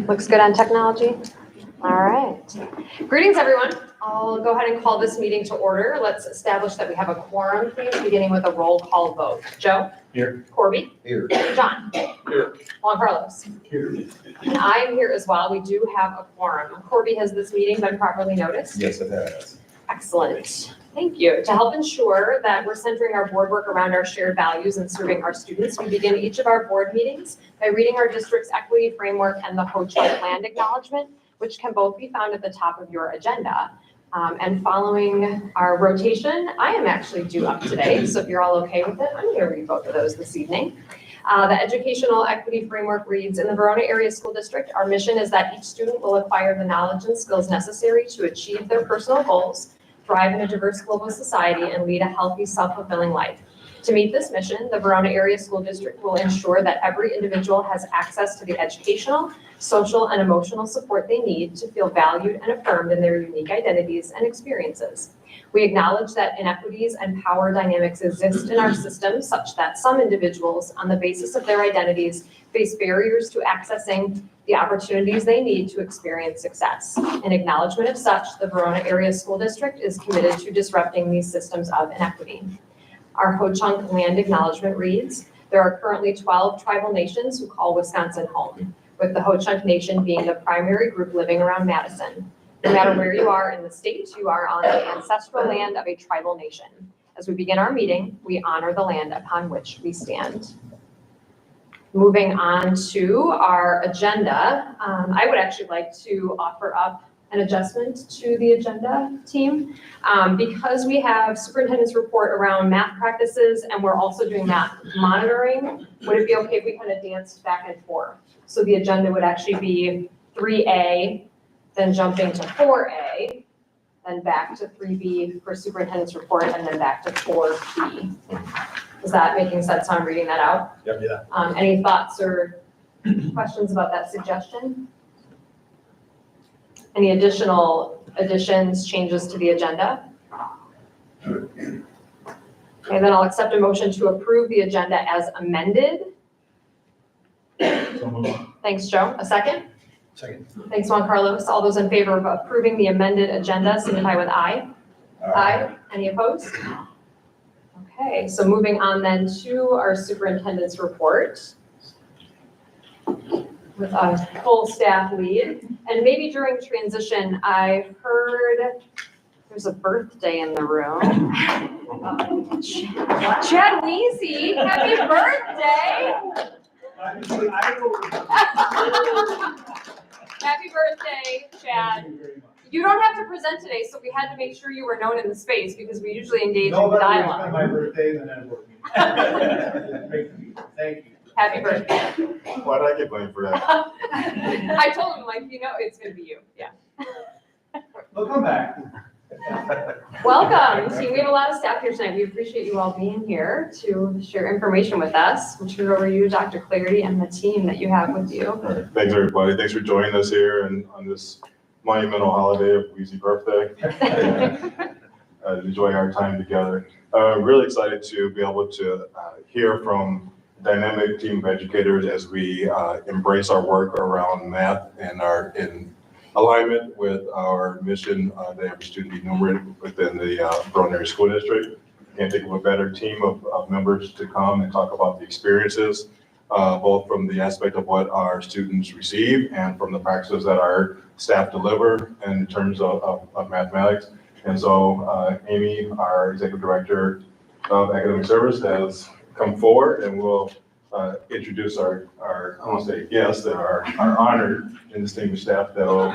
Looks good on technology. All right. Greetings, everyone. I'll go ahead and call this meeting to order. Let's establish that we have a quorum, please, beginning with a roll call vote. Joe? Here. Corby? Here. John? Here. Juan Carlos? Here. And I am here as well. We do have a quorum. Corby, has this meeting been properly noticed? Yes, it has. Excellent. Thank you. To help ensure that we're centering our board work around our shared values and serving our students, we begin each of our board meetings by reading our district's equity framework and the Ho-Chunk land acknowledgement, which can both be found at the top of your agenda. And following our rotation, I am actually due up today, so if you're all okay with it, I'm going to read both of those this evening. The educational equity framework reads, in the Verona Area School District, our mission is that each student will acquire the knowledge and skills necessary to achieve their personal goals, thrive in a diverse global society, and lead a healthy, self-fulfilling life. To meet this mission, the Verona Area School District will ensure that every individual has access to the educational, social, and emotional support they need to feel valued and affirmed in their unique identities and experiences. We acknowledge that inequities and power dynamics exist in our system such that some individuals, on the basis of their identities, face barriers to accessing the opportunities they need to experience success. In acknowledgement of such, the Verona Area School District is committed to disrupting these systems of inequity. Our Ho-Chunk land acknowledgement reads, there are currently 12 tribal nations who call Wisconsin home, with the Ho-Chunk Nation being the primary group living around Madison. No matter where you are in the state, you are on the ancestral land of a tribal nation. As we begin our meeting, we honor the land upon which we stand. Moving on to our agenda, I would actually like to offer up an adjustment to the agenda team. Because we have superintendent's report around math practices and we're also doing math monitoring, would it be okay if we kind of danced back and forth? So the agenda would actually be 3A, then jumping to 4A, then back to 3B for superintendent's report, and then back to 4B. Is that making sense how I'm reading that out? Yep. Yeah. Any thoughts or questions about that suggestion? Any additional additions, changes to the agenda? Okay, then I'll accept a motion to approve the agenda as amended. Thanks, Joe. A second? Second. Thanks, Juan Carlos. All those in favor of approving the amended agenda signify with aye. Aye. Any opposed? Okay, so moving on then to our superintendent's report with a full staff lead. And maybe during transition, I heard there's a birthday in the room. Chad Weezy, happy birthday! Happy birthday, Chad. You don't have to present today, so we had to make sure you were known in the space because we usually engage in the dialogue. No, my birthday, then I work. Thank you. Happy birthday. Why did I get blamed for that? I told him, like, you know, it's gonna be you, yeah. They'll come back. Welcome, team. We have a lot of staff here tonight. We appreciate you all being here to share information with us. We'll turn it over to you, Dr. Clarity, and the team that you have with you. Thanks, everybody. Thanks for joining us here and on this monumental holiday of Weezy birthday. Enjoy our time together. Really excited to be able to hear from dynamic team of educators as we embrace our work around math and are in alignment with our mission that every student be numbered within the Verona Area School District. Can't think of a better team of members to come and talk about the experiences, both from the aspect of what our students receive and from the practices that our staff deliver in terms of mathematics. And so Amy, our Executive Director of Academic Service, has come forward and will introduce our I want to say guests that are honored and distinguished staff that will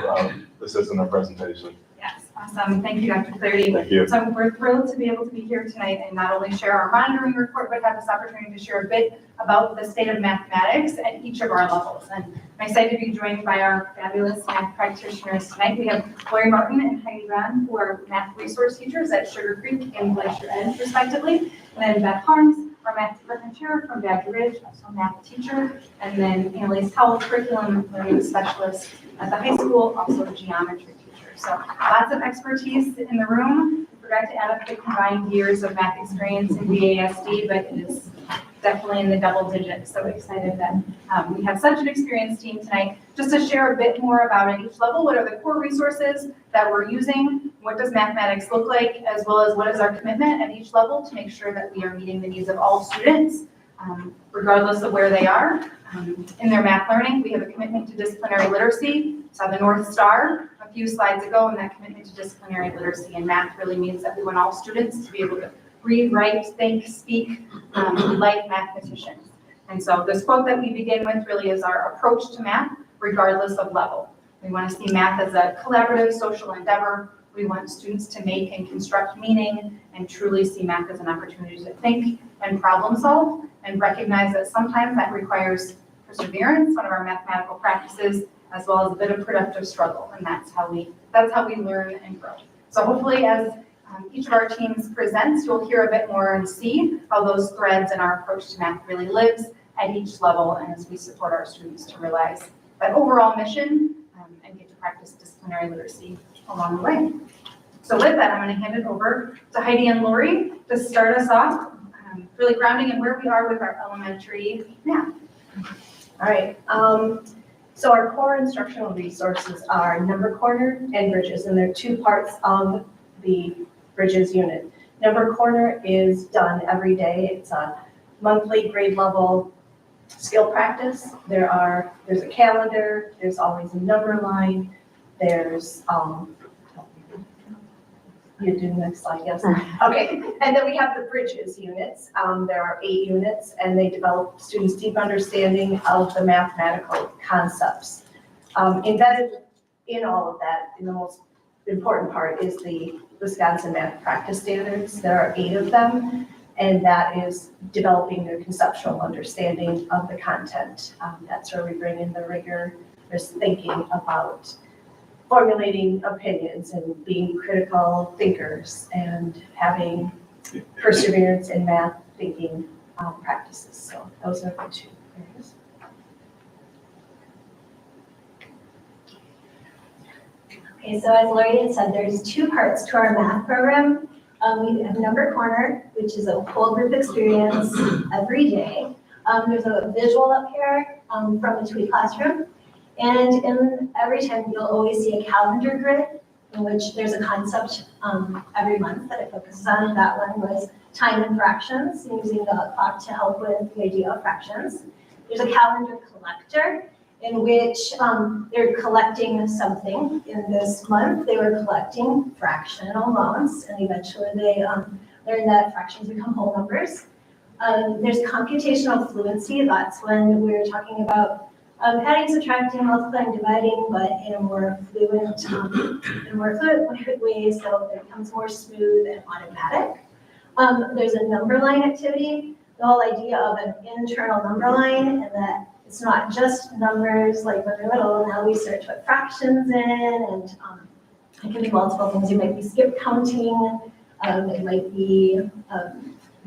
assist in our presentation. Yes, awesome. Thank you, Dr. Clarity. Thank you. So we're thrilled to be able to be here tonight and not only share our monitoring report, but have this opportunity to share a bit about the state of mathematics at each of our levels. And I'm excited to be joined by our fabulous math practitioners tonight. We have Lori Martin and Heidi Brown, who are math resource teachers at Sugar Creek and Glacier Edge, respectively. And then Beth Harms, our math department chair from Badger Ridge, also a math teacher. And then Annalise Howell, curriculum learning specialist at the high school, also a geometry teacher. So lots of expertise in the room. We forgot to add up the combined years of math experience in VASD, but it is definitely in the double digits. So excited that we have such an experienced team tonight. Just to share a bit more about at each level, what are the core resources that we're using? What does mathematics look like, as well as what is our commitment at each level to make sure that we are meeting the needs of all students, regardless of where they are. In their math learning, we have a commitment to disciplinary literacy. Saw the North Star a few slides ago, and that commitment to disciplinary literacy in math really means that we want all students to be able to read, write, think, speak like mathematicians. And so this quote that we begin with really is our approach to math, regardless of level. We want to see math as a collaborative social endeavor. We want students to make and construct meaning and truly see math as an opportunity to think and problem solve, and recognize that sometimes that requires perseverance, one of our mathematical practices, as well as a bit of productive struggle. And that's how we learn and grow. So hopefully as each of our teams presents, you'll hear a bit more and see how those threads in our approach to math really lives at each level, and as we support our students to realize that overall mission and get to practice disciplinary literacy along the way. So with that, I'm going to hand it over to Heidi and Lori to start us off, really grounding in where we are with our elementary math. All right, so our core instructional resources are Number Corner and Bridges, and they're two parts of the Bridges unit. Number Corner is done every day. It's a monthly grade level skill practice. There's a calendar, there's always a number line, there's, you do the next slide, yes. Okay, and then we have the Bridges units. There are 8 units, and they develop students' deep understanding of the mathematical concepts. Embedded in all of that, in the most important part, is the Wisconsin Math Practice Standards. There are 8 of them, and that is developing their conceptual understanding of the content. That's where we bring in the rigorous thinking about formulating opinions and being critical thinkers and having perseverance in math thinking practices. So those are the 2 areas. Okay, so as Lori had said, there's 2 parts to our math program. We have Number Corner, which is a whole group experience every day. There's a visual up here from the TWE classroom. And in every time, you'll always see a calendar grid in which there's a concept every month that it focuses on. That one was time and fractions, using the clock to help with the idea of fractions. There's a calendar collector in which they're collecting something. In this month, they were collecting fractional amounts, and eventually they learned that fractions become whole numbers. There's computational fluency. That's when we're talking about adding, subtracting, multiplying, dividing, but in a more fluent way, so it becomes more smooth and automatic. There's a number line activity, the whole idea of an internal number line, and that it's not just numbers like when they're little. Now we search what fractions in, and it can be multiple things. You might be skip counting, it might be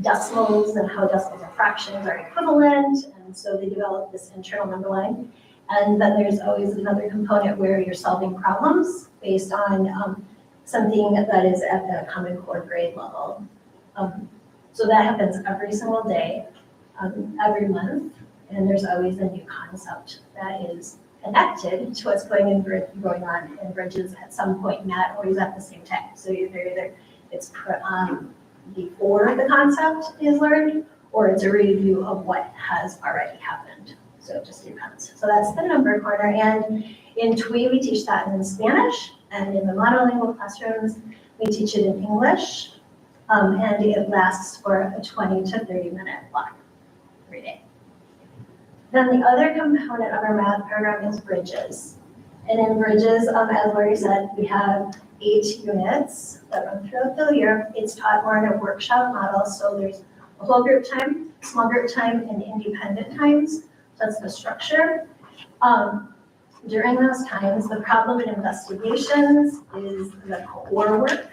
decimals and how decimals and fractions are equivalent, and so they develop this internal number line. And then there's always another component where you're solving problems based on something that is at the Common Core grade level. So that happens every single day, every month, and there's always a new concept that is connected to what's going on in Bridges at some point, not always at the same time. So either it's before the concept is learned, or it's a review of what has already happened. So it just depends. So that's the Number Corner. And in TWE, we teach that in Spanish, and in the monolingual classrooms, we teach it in English, and it lasts for a 20 to 30 minute block every day. Then the other component of our math program is Bridges. And in Bridges, as Lori said, we have 8 units that run throughout the year. It's taught more in a workshop model, so there's a whole group time, small group time, and independent times. That's the structure. During those times, the problem and investigations is the core work.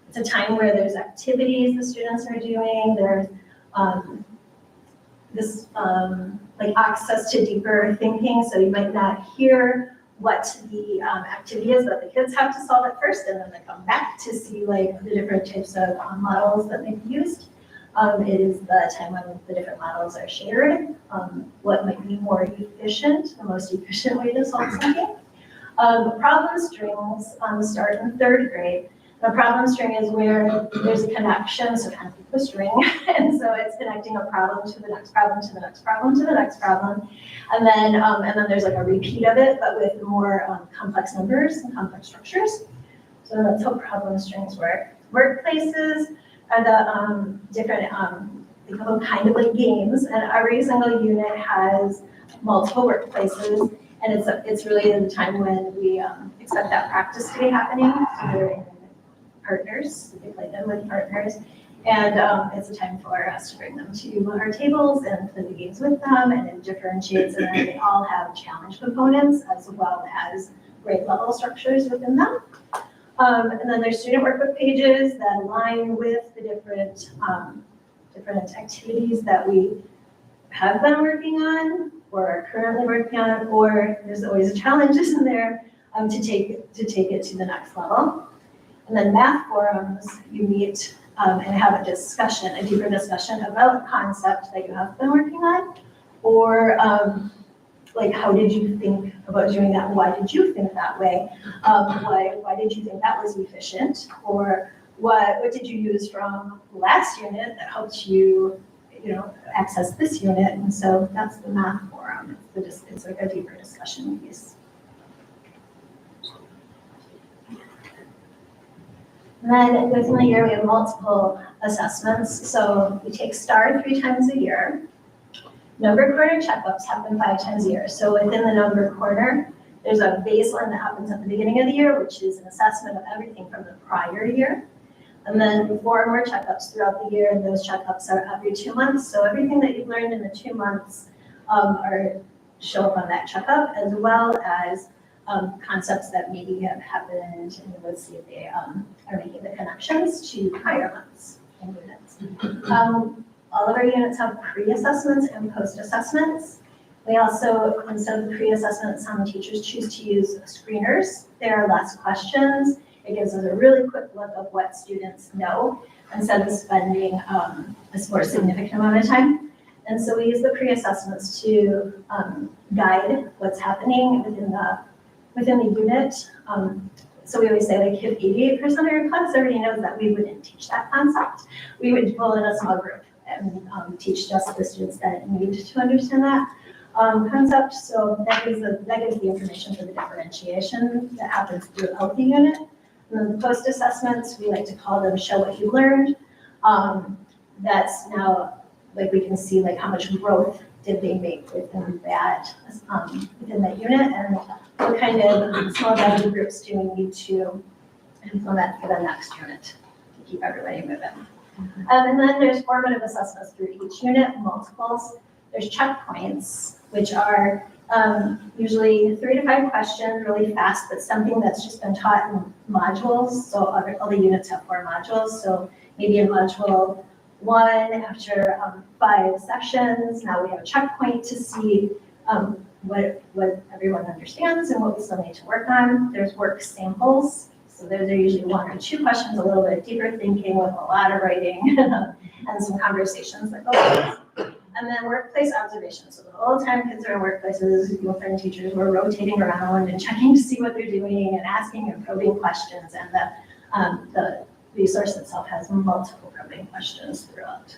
It's a time where there's activities the students are doing. There's like access to deeper thinking, so you might not hear what the activity is, but the kids have to solve it first, and then they come back to see like the different types of models that they've used. It is the time when the different models are shared, what might be more efficient, the most efficient way to solve something. Problem strings start in third grade. The problem string is where there's a connection, so kind of like a string, and so it's connecting a problem to the next problem, to the next problem, to the next problem. And then there's like a repeat of it, but with more complex numbers and complex structures. So that's how problem strings work. Workplaces are the different, they call them kind of like games, and every single unit has multiple workplaces, and it's really the time when we expect that practice to be happening. So they're in partners, we play them with partners, and it's a time for us to bring them to our tables and play the games with them, and it differentiates, and then they all have challenge components as well as grade level structures within them. And then there's student workbook pages that align with the different activities that we have been working on or are currently working on, or there's always challenges in there to take it to the next level. And then math forums, you meet and have a discussion, a deeper discussion about a concept that you have been working on, or like, how did you think about doing that? Why did you think that way? Why did you think that was efficient? Or what did you use from last unit that helped you, access this unit? And so that's the math forum. It's like a deeper discussion piece. And then within the year, we have multiple assessments. So we take STAR 3 times a year. Number quarter checkups happen 5 times a year. So within the number quarter, there's a baseline that happens at the beginning of the year, which is an assessment of everything from the prior year. And then 4 more checkups throughout the year, and those checkups are every 2 months. So everything that you've learned in the 2 months show up on that checkup, as well as concepts that maybe have happened, and let's see if they are making the connections to higher months and units. All of our units have pre-assessments and post-assessments. We also, instead of the pre-assessments, some teachers choose to use screeners. There are less questions. It gives us a really quick look of what students know instead of spending a more significant amount of time. And so we use the pre-assessments to guide what's happening within the unit. So we always say, like, if 88% of your class already knows that, we wouldn't teach that concept. We would pull in a small group and teach just the students that need to understand that concept. So that gives the information for the differentiation that happens throughout the unit. And then the post-assessments, we like to call them show what you learned. That's now, like, we can see, like, how much growth did they make within that unit, and what kind of small value groups do we need to implement for the next unit to keep everybody moving. And then there's formative assessments through each unit, multiples. There's checkpoints, which are usually 3 to 5 questions, really fast, but something that's just been taught in modules. So all the units have 4 modules. So maybe in module 1, after 5 sessions, now we have a checkpoint to see what everyone understands and what we still need to work on. There's work samples. So those are usually 1 or 2 questions, a little bit deeper thinking with a lot of writing and some conversations that go with. And then workplace observations. So the whole time kids are in workplaces, with their teachers, we're rotating around and checking to see what they're doing and asking and probing questions. And the resource itself has multiple probing questions throughout.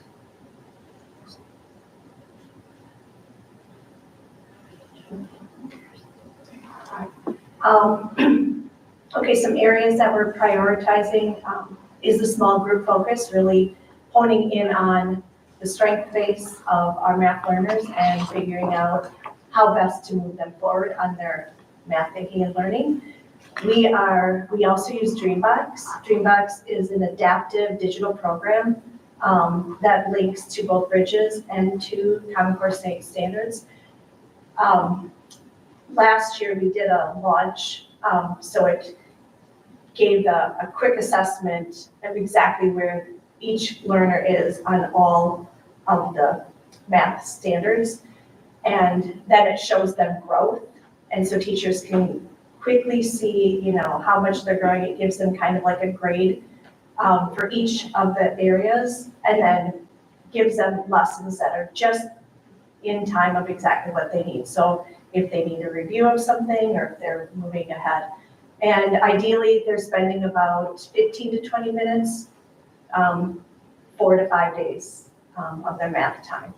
Okay, some areas that we're prioritizing is the small group focus, really honing in on the strength base of our math learners and figuring out how best to move them forward on their math thinking and learning. We also use Dreambox. Dreambox is an adaptive digital program that links to both Bridges and to Common Core standards. Last year we did a launch, so it gave a quick assessment of exactly where each learner is on all of the math standards. And then it shows them growth. And so teachers can quickly see, how much they're growing. It gives them kind of like a grade for each of the areas. And then gives them lessons that are just in time of exactly what they need. So if they need a review of something or if they're moving ahead. And ideally, they're spending about 15 to 20 minutes, 4 to 5 days of their math time.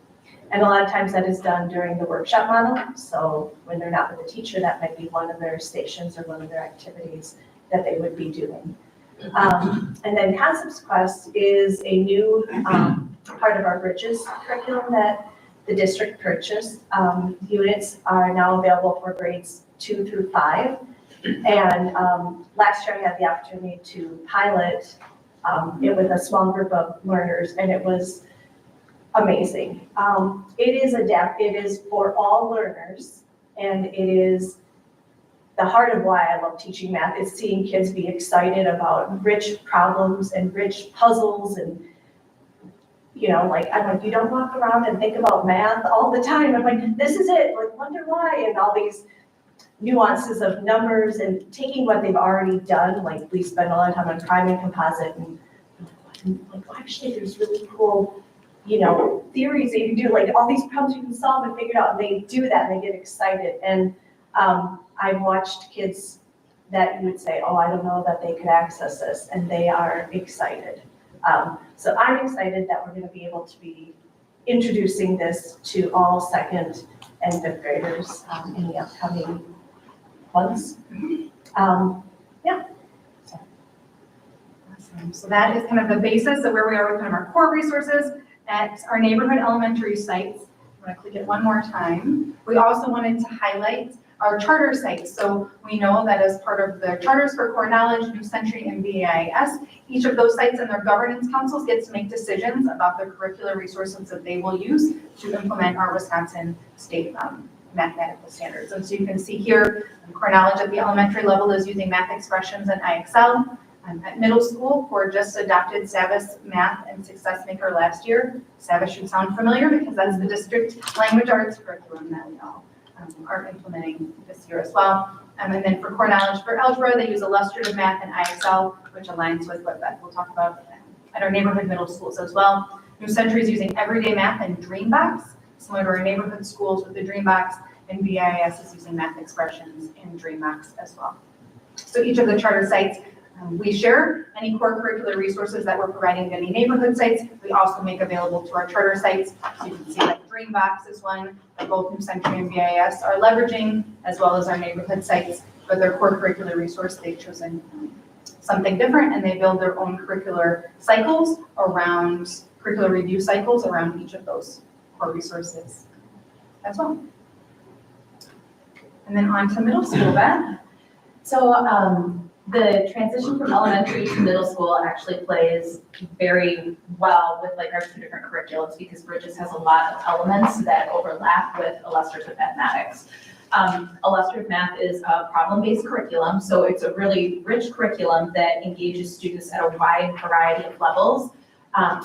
And a lot of times that is done during the workshop model. So when they're not with the teacher, that might be one of their stations or one of their activities that they would be doing. And then Concepts Quest is a new part of our Bridges curriculum that the district purchased. Units are now available for grades 2 through 5. And last year I had the opportunity to pilot it with a small group of learners, and it was amazing. It is for all learners, and it is the heart of why I love teaching math is seeing kids be excited about rich problems and rich puzzles and, you know, like, I'm like, you don't walk around and think about math all the time. I'm like, this is it, like, wonder why, and all these nuances of numbers and taking what they've already done. Like, we spend a lot of time on prime and composite, and like, well, actually, there's really cool, you know, theories that you can do, like all these problems you can solve and figure it out, and they do that and they get excited. And I've watched kids that you would say, oh, I don't know that they could access this, and they are excited. So I'm excited that we're going to be able to be introducing this to all 2nd and 5th graders in the upcoming months. Awesome. So that is kind of the basis of where we are with kind of our core resources at our neighborhood elementary sites. I'm going to click it one more time. We also wanted to highlight our charter sites. So we know that as part of the charters for Core Knowledge, New Century, and BAIS, each of those sites and their governance councils get to make decisions about the curricular resources that they will use to implement our Wisconsin state mathematical standards. And so you can see here, Core Knowledge at the elementary level is using math expressions and IXL. At middle school, Core just adopted Savas Math and Success Maker last year. Savas should sound familiar because that's the district language arts curriculum that we all are implementing this year as well. And then for Core Knowledge for algebra, they use illustrative math and IXL, which aligns with what Beth will talk about at our neighborhood middle schools as well. New Century is using everyday math and Dreambox, similar to our neighborhood schools with the Dreambox, and BIS is using math expressions in Dreambox as well. So each of the charter sites, we share any core curricular resources that we're providing to any neighborhood sites. We also make available to our charter sites. So you can see that Dreambox is one that both New Century and BIS are leveraging, as well as our neighborhood sites. For their core curricular resource, they've chosen something different, and they build their own curricular cycles around, curricular review cycles around each of those core resources as well. And then on to middle school, Beth. So the transition from elementary to middle school actually plays very well with like our 2 different curriculums because Bridges has a lot of elements that overlap with illustrative mathematics. Illustrative math is a problem-based curriculum, so it's a really rich curriculum that engages students at a wide variety of levels.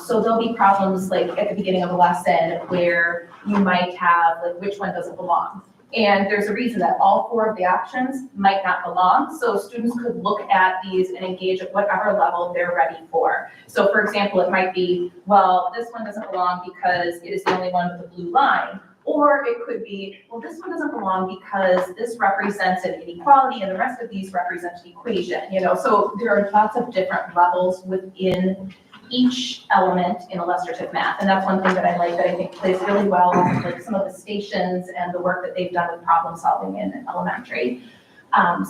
So there'll be problems like at the beginning of a lesson where you might have like which one doesn't belong. And there's a reason that all 4 of the options might not belong. So students could look at these and engage at whatever level they're ready for. So for example, it might be, well, this one doesn't belong because it is the only one with a blue line. Or it could be, well, this one doesn't belong because this represents an inequality and the rest of these represent an equation, you know? So there are lots of different levels within each element in illustrative math. And that's one thing that I like that I think plays really well with like some of the stations and the work that they've done with problem solving in elementary.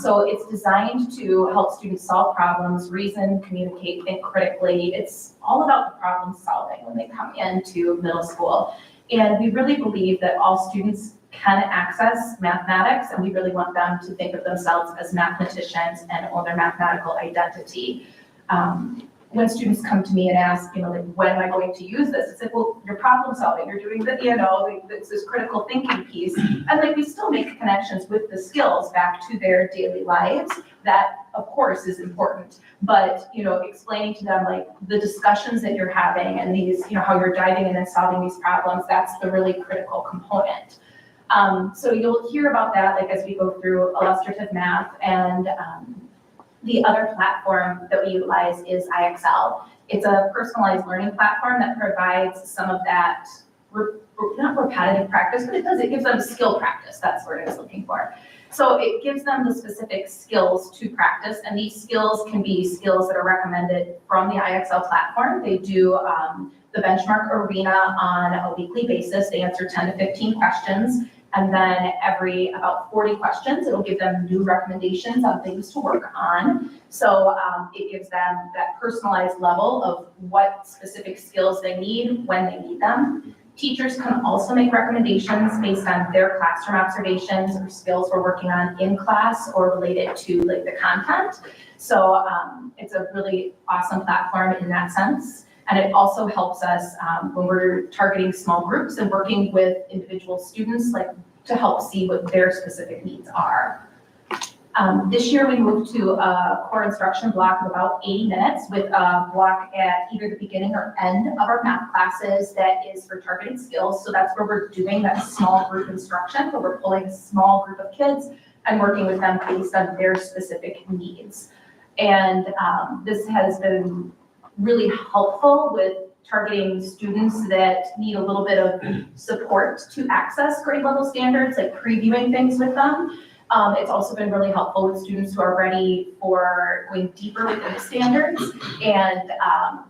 So it's designed to help students solve problems, reason, communicate, think critically. It's all about the problem solving when they come into middle school. And we really believe that all students can access mathematics, and we really want them to think of themselves as mathematicians and own their mathematical identity. When students come to me and ask, you know, like, when am I going to use this? It's like, well, you're problem solving, you're doing the, you know, like, this critical thinking piece. And like, we still make connections with the skills back to their daily lives. That, of course, is important. But, you know, explaining to them, like, the discussions that you're having and these, you know, how you're diving in and solving these problems, that's the really critical component. So you'll hear about that, like, as we go through illustrative math and The other platform that we utilize is IXL. It's a personalized learning platform that provides some of that, not repetitive practice, but it gives them skill practice. That's what I was looking for. So it gives them the specific skills to practice, and these skills can be skills that are recommended from the IXL platform. They do the benchmark arena on a weekly basis. They answer 10 to 15 questions, and then every about 40 questions, it'll give them new recommendations on things to work on. So it gives them that personalized level of what specific skills they need when they need them. Teachers can also make recommendations based on their classroom observations or skills we're working on in class or related to like the content. So it's a really awesome platform in that sense. And it also helps us when we're targeting small groups and working with individual students, like to help see what their specific needs are. This year we moved to a core instruction block of about 80 minutes with a block at either the beginning or end of our math classes that is for targeted skills. So that's where we're doing that small group instruction, where we're pulling a small group of kids and working with them based on their specific needs. And this has been really helpful with targeting students that need a little bit of support to access grade level standards, like previewing things with them. It's also been really helpful with students who are ready for going deeper within the standards and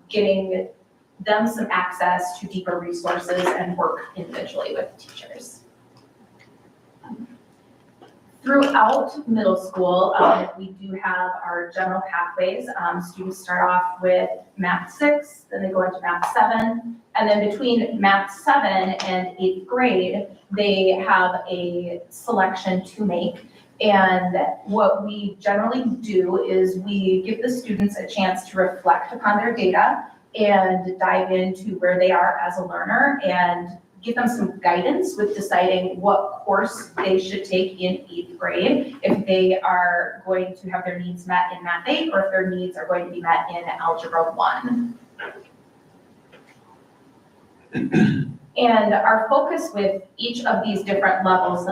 getting them some access to deeper resources and work individually with teachers. Throughout middle school, we do have our general pathways. Students start off with Math 6, then they go into Math 7, and then between Math 7 and 8th grade, they have a selection to make. And what we generally do is we give the students a chance to reflect upon their data and dive into where they are as a learner and give them some guidance with deciding what course they should take in 8th grade, if they are going to have their needs met in Math 8 or if their needs are going to be met in Algebra 1. And our focus with each of these different levels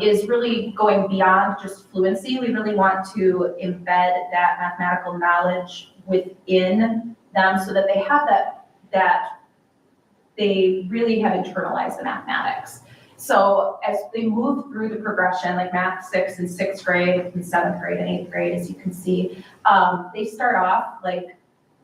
is really going beyond just fluency. We really want to embed that mathematical knowledge within them so that they have that they really have internalized the mathematics. So as they move through the progression, like Math 6 in 6th grade, and 7th grade and 8th grade, as you can see, they start off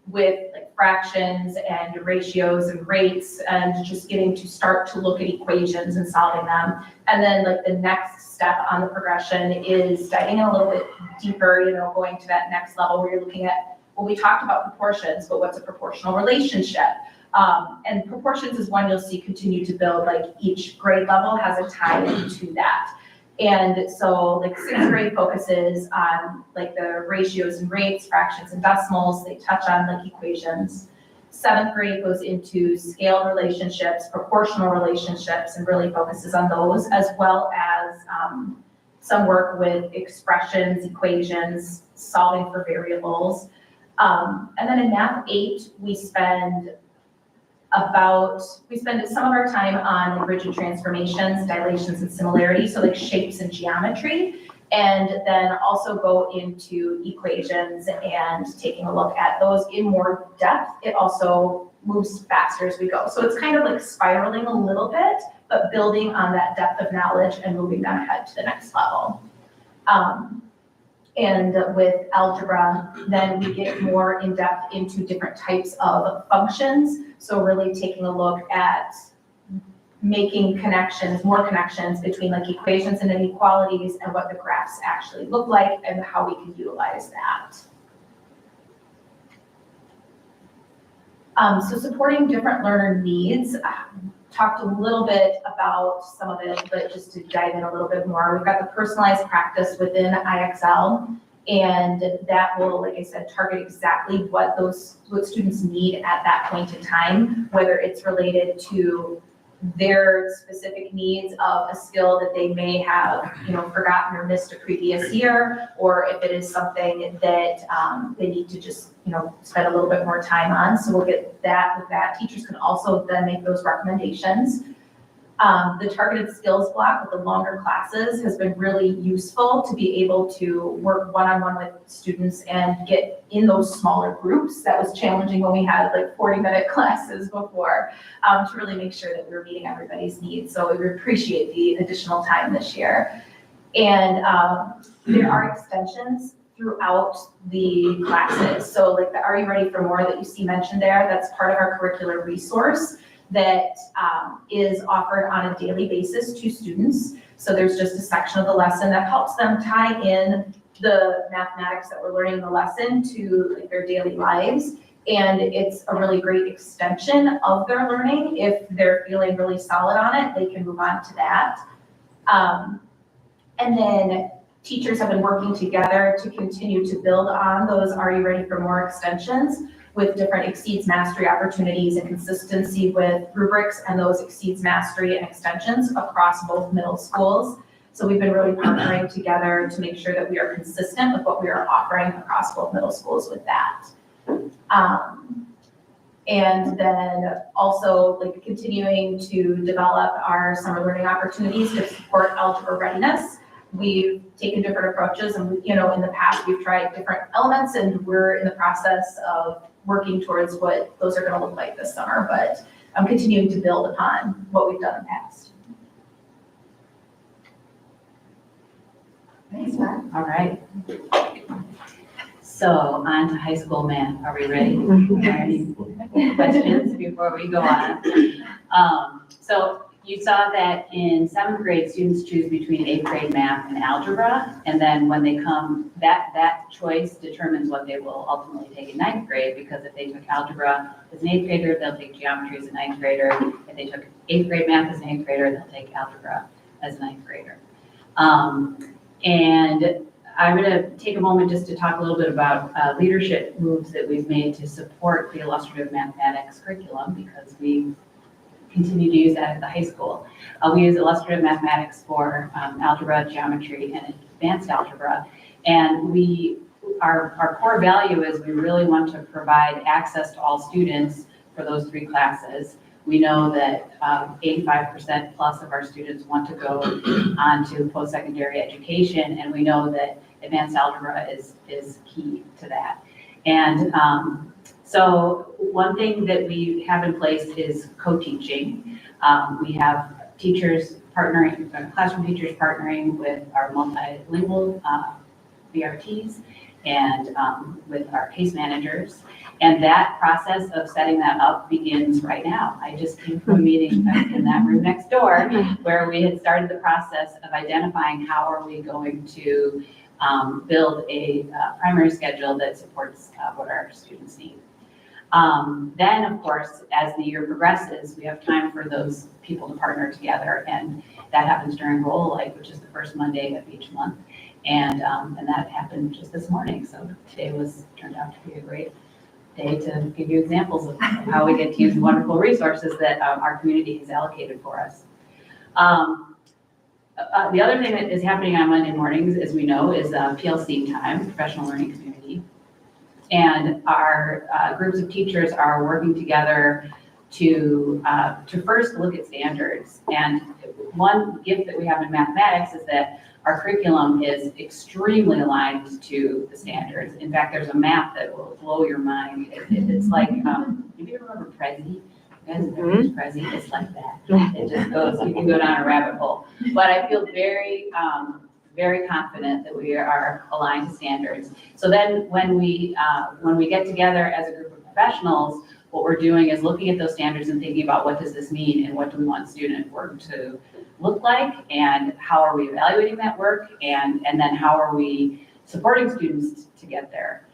with fractions and ratios and rates and just getting to start to look at equations and solving them. And then the next step on the progression is diving in a little bit deeper, going to that next level where you're looking at, well, we talked about proportions, but what's a proportional relationship? And proportions is one you'll see continue to build, each grade level has a tie into that. And so 6th grade focuses on the ratios and rates, fractions and decimals. They touch on equations. 7th grade goes into scale relationships, proportional relationships, and really focuses on those, as well as some work with expressions, equations, solving for variables. And then in Math 8, we spend some of our time on rigid transformations, dilations, and similarities, so shapes and geometry, and then also go into equations and taking a look at those in more depth. It also moves faster as we go. So it's kind of spiraling a little bit, but building on that depth of knowledge and moving them ahead to the next level. And with algebra, then we get more in depth into different types of functions. So really taking a look at making connections, more connections between equations and inequalities and what the graphs actually look like and how we can utilize that. So supporting different learner needs. Talked a little bit about some of it, but just to dive in a little bit more, we've got the personalized practice within IXL, and that will, like I said, target exactly what students need at that point in time, whether it's related to their specific needs of a skill that they may have, forgotten or missed a previous year, or if it is something that they need to just, spend a little bit more time on. So we'll get that with that. Teachers can also then make those recommendations. The targeted skills block with the longer classes has been really useful to be able to work one-on-one with students and get in those smaller groups. That was challenging when we had like 40-minute classes before, to really make sure that we were meeting everybody's needs. So we appreciate the additional time this year. And there are extensions throughout the classes. So like the Are You Ready for More that you see mentioned there, that's part of our curricular resource that is offered on a daily basis to students. So there's just a section of the lesson that helps them tie in the mathematics that we're learning in the lesson to like their daily lives. And it's a really great extension of their learning. If they're feeling really solid on it, they can move on to that. And then teachers have been working together to continue to build on those Are You Ready for More extensions with different exceeds mastery opportunities and consistency with rubrics and those exceeds mastery and extensions across both middle schools. So we've been really partnering together to make sure that we are consistent with what we are offering across both middle schools with that. And then also like continuing to develop our summer learning opportunities to support algebra readiness. We've taken different approaches and, you know, in the past we've tried different elements and we're in the process of working towards what those are going to look like this summer, but I'm continuing to build upon what we've done in the past. Thanks, Matt. All right. So on to high school math. Are we ready? Any questions before we go on? So you saw that in 7th grade, students choose between 8th grade math and algebra. And then when they come, that choice determines what they will ultimately take in 9th grade, because if they took algebra as an 8th grader, they'll take geometry as a 9th grader. If they took 8th grade math as an 8th grader, they'll take algebra as a 9th grader. And I'm going to take a moment just to talk a little bit about leadership moves that we've made to support the illustrative mathematics curriculum, because we continue to use that at the high school. We use illustrative mathematics for algebra, geometry, and advanced algebra. And our core value is we really want to provide access to all students for those 3 classes. We know that 85% plus of our students want to go on to post-secondary education, and we know that advanced algebra is key to that. And so one thing that we have in place is co-teaching. We have teachers partnering, classroom teachers partnering with our multilingual VRTs and with our case managers. And that process of setting that up begins right now. I just came from a meeting in that room next door where we had started the process of identifying how are we going to build a primary schedule that supports what our students need. Then, of course, as the year progresses, we have time for those people to partner together, and that happens during Roll Light, which is the first Monday of each month. And that happened just this morning. So today turned out to be a great day to give you examples of how we get to use the wonderful resources that our community has allocated for us. The other thing that is happening on Monday mornings, as we know, is PLC time, Professional Learning Community. And our groups of teachers are working together to first look at standards. And one gift that we have in mathematics is that our curriculum is extremely aligned to the standards. In fact, there's a map that will blow your mind. It's like, if you remember Prezi, guys, Prezi, it's like that. It just goes, you can go down a rabbit hole. But I feel very confident that we are aligned to standards. So then when we get together as a group of professionals, what we're doing is looking at those standards and thinking about what does this mean and what do we want student work to look like, and how are we evaluating that work, and then how are we supporting students to get there.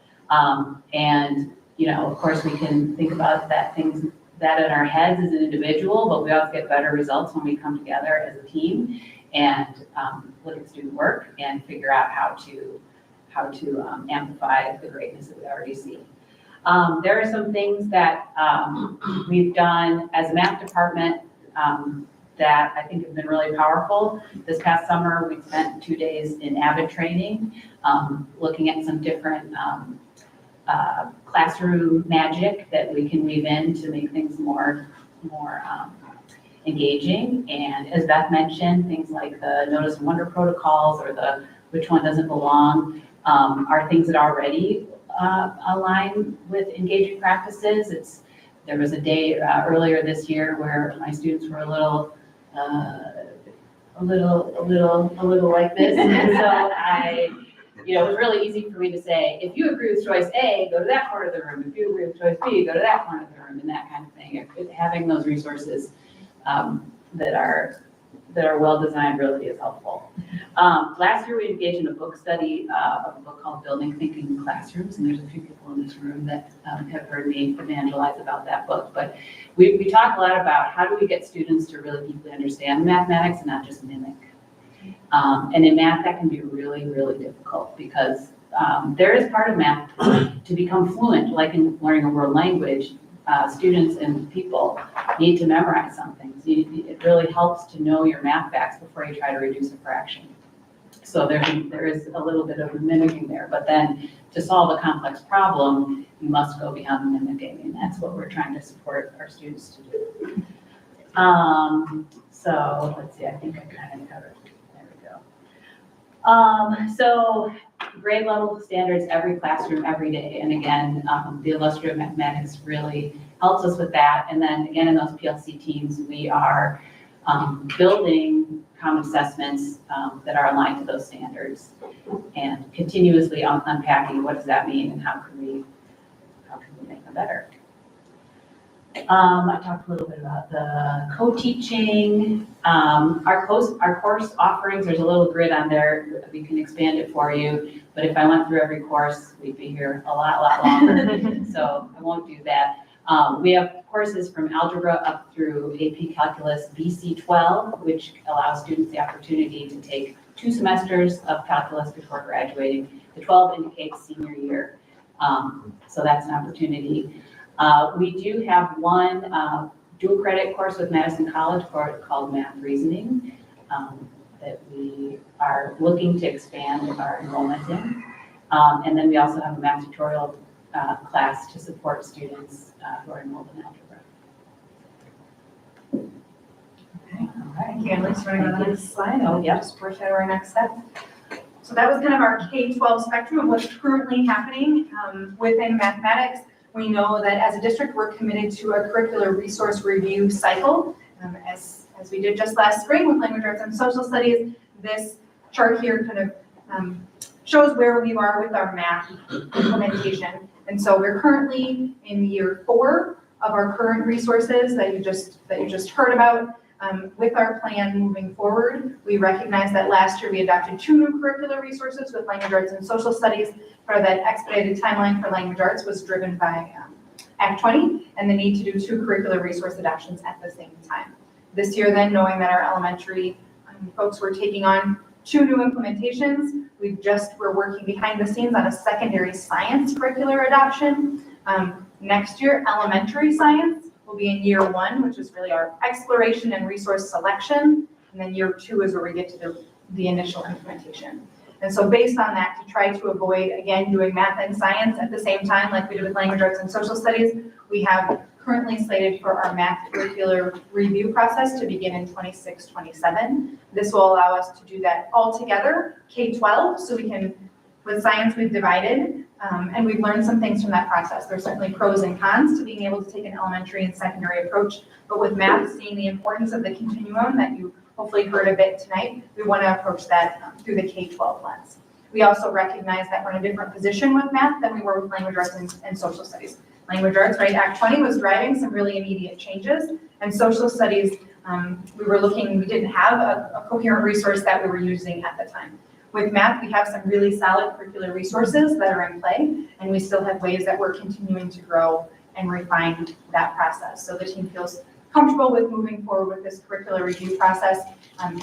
And you know, of course, we can think about that in our heads as an individual, but we also get better results when we come together as a team and look at student work and figure out how to amplify the greatness that we already see. There are some things that we've done as a math department that I think have been really powerful. This past summer, we spent 2 days in Avid training, looking at some different classroom magic that we can weave in to make things more engaging. And as Beth mentioned, things like the notice and wonder protocols or the which one doesn't belong are things that already align with engaging practices. There was a day earlier this year where my students were a little like this. And so it was really easy for me to say, if you agree with choice A, go to that part of the room. If you agree with choice B, go to that part of the room, and that kind of thing. Having those resources that are well-designed really is helpful. Last year, we engaged in a book study of a book called Building Thinking Classrooms, and there's a few people in this room that have heard me evangelize about that book. But we talk a lot about how do we get students to really deeply understand mathematics and not just mimic. And in math, that can be really, really difficult because there is part of math to become fluent, like in learning a world language. Students and people need to memorize some things. It really helps to know your math facts before you try to reduce a fraction. So there is a little bit of mimicking there, but then to solve a complex problem, you must go beyond the mimicking, and that's what we're trying to support our students to do. So let's see, I think I kind of covered. There we go. So grade level standards, every classroom, every day. And again, the illustrative mathematics really helps us with that. And then again, in those PLC teams, we are building common assessments that are aligned to those standards and continuously unpacking what does that mean and how can we make them better. I talked a little bit about the co-teaching. Our course offerings, there's a little grid on there. We can expand it for you. But if I went through every course, we'd be here a lot longer. So I won't do that. We have courses from algebra up through AP Calculus BC12, which allows students the opportunity to take 2 semesters of calculus before graduating. The 12 indicates senior year. So that's an opportunity. We do have one dual credit course with Madison College called Math Reasoning that we are looking to expand our enrollment in. And then we also have a math tutorial class to support students who are enrolled in algebra. Thank you. And let's go to the next slide. Oh, yeah. Just foreshadow our next step. So that was kind of our K-12 spectrum of what's currently happening within mathematics. We know that as a district, we're committed to a curricular resource review cycle. As we did just last spring with language arts and social studies, this chart here kind of shows where we are with our math implementation. And so we're currently in year 4 of our current resources that you just heard about. With our plan moving forward, we recognize that last year we adopted 2 new curricular resources with language arts and social studies. For that expedited timeline for language arts was driven by Act 20 and the need to do 2 curricular resource adoptions at the same time. This year then, knowing that our elementary folks were taking on 2 new implementations, we're working behind the scenes on a secondary science curricular adoption. Next year, elementary science will be in year 1, which is really our exploration and resource selection. And then year 2 is where we get to the initial implementation. And so based on that, to try to avoid, again, doing math and science at the same time, like we did with language arts and social studies, we have currently slated for our math curricular review process to begin in 26-27. This will allow us to do that all together, K-12, so we can, with science we've divided, and we've learned some things from that process. There's certainly pros and cons to being able to take an elementary and secondary approach, but with math, seeing the importance of the continuum that you hopefully heard a bit tonight, we want to approach that through the K-12 lens. We also recognize that we're in a different position with math than we were with language arts and social studies. Language arts, right, Act 20 was driving some really immediate changes, and social studies, we didn't have a coherent resource that we were using at the time. With math, we have some really solid curricular resources that are in play, and we still have ways that we're continuing to grow and refine that process. So the team feels comfortable with moving forward with this curricular review process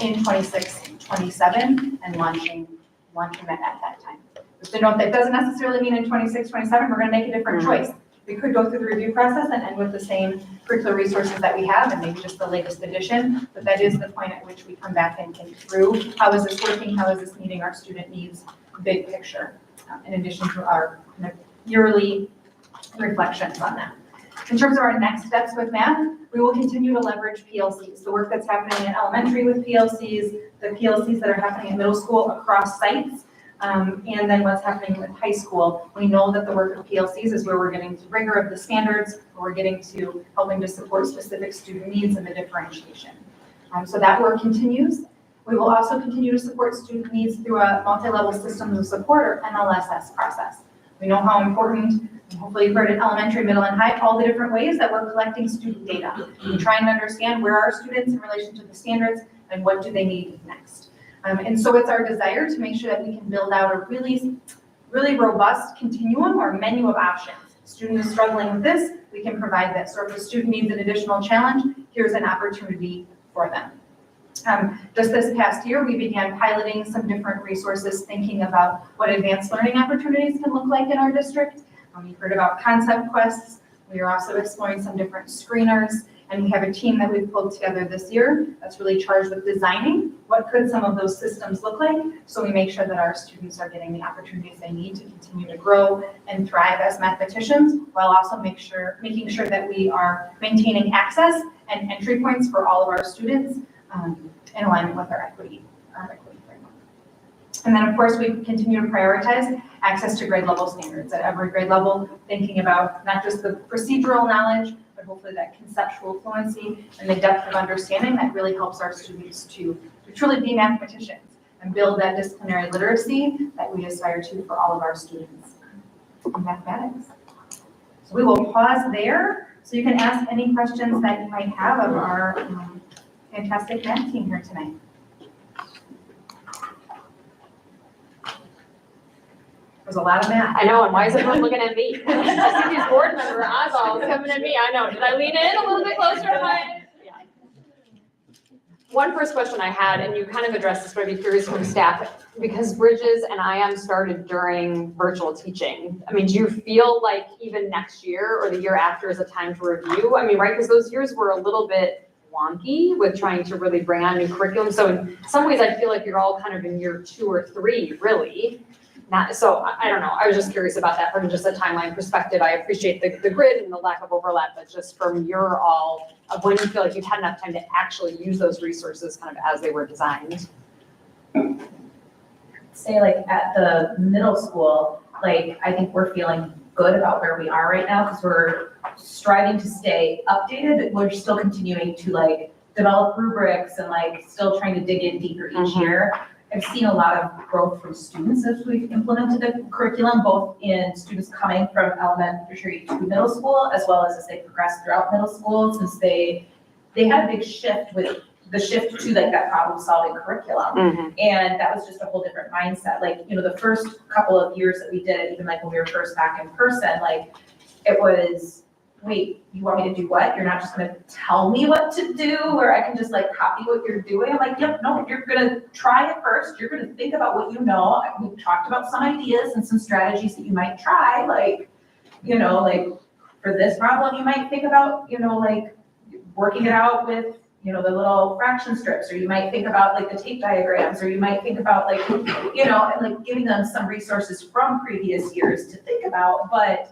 in 26-27 and launching it at that time. Just to note, that doesn't necessarily mean in 26-27 we're going to make a different choice. We could go through the review process and end with the same curricular resources that we have and maybe just the latest edition, but that is the point at which we come back and think through how is this working, how is this meeting our student needs, big picture, in addition to our kind of yearly reflections on that. In terms of our next steps with math, we will continue to leverage PLCs, the work that's happening in elementary with PLCs, the PLCs that are happening in middle school across sites, and then what's happening with high school. We know that the work of PLCs is where we're getting to rigor of the standards, where we're getting to helping to support specific student needs and the differentiation. So that work continues. We will also continue to support student needs through a multi-level systems of support, or MLSS process. We know how important, hopefully you've heard in elementary, middle, and high, all the different ways that we're collecting student data. We try and understand where are students in relation to the standards and what do they need next. And so it's our desire to make sure that we can build out a really robust continuum or menu of options. Student is struggling with this, we can provide this. Or if the student needs an additional challenge, here's an opportunity for them. Just this past year, we began piloting some different resources, thinking about what advanced learning opportunities can look like in our district. You've heard about concept quests. We are also exploring some different screeners, and we have a team that we've pulled together this year that's really charged with designing what could some of those systems look like, so we make sure that our students are getting the opportunities they need to continue to grow and thrive as mathematicians, while also making sure that we are maintaining access and entry points for all of our students in alignment with our equity framework. And then, of course, we continue to prioritize access to grade level standards at every grade level, thinking about not just the procedural knowledge, but hopefully that conceptual fluency and the depth of understanding that really helps our students to truly be mathematicians and build that disciplinary literacy that we aspire to for all of our students in mathematics. So we will pause there so you can ask any questions that you might have of our fantastic math team here tonight. There's a lot of math. I know, and why is everyone looking at me? I see these board member eyeballs coming at me. I know. Did I lean in a little bit closer to my? Yeah. One first question I had, and you kind of addressed this, but I'd be curious from staff, because Bridges and IM started during virtual teaching. I mean, do you feel like even next year or the year after is a time to review? I mean, right, because those years were a little bit wonky with trying to really bring on new curriculum. So in some ways, I feel like you're all kind of in year 2 or 3, really. So I don't know. I was just curious about that from just a timeline perspective. I appreciate the grid and the lack of overlap, but just from your all of when you feel like you've had enough time to actually use those resources kind of as they were designed. Say like at the middle school, like I think we're feeling good about where we are right now because we're striving to stay updated, but we're still continuing to like develop rubrics and like still trying to dig in deeper each year. I've seen a lot of growth from students as we've implemented the curriculum, both in students coming from elementary to middle school, as well as they progress throughout middle school, since they had a big shift with the shift to like that problem solving curriculum. And that was just a whole different mindset. Like, you know, the first couple of years that we did it, even like when we were first back in person, like it was, wait, you want me to do what? You're not just gonna tell me what to do, or I can just like copy what you're doing. I'm like, yep, no, you're gonna try it first. You're gonna think about what you know. We've talked about some ideas and some strategies that you might try, like, you know, like for this problem, you might think about, you know, like working it out with, you know, the little fraction strips, or you might think about like the tape diagrams, or you might think about like, you know, and like giving them some resources from previous years to think about. But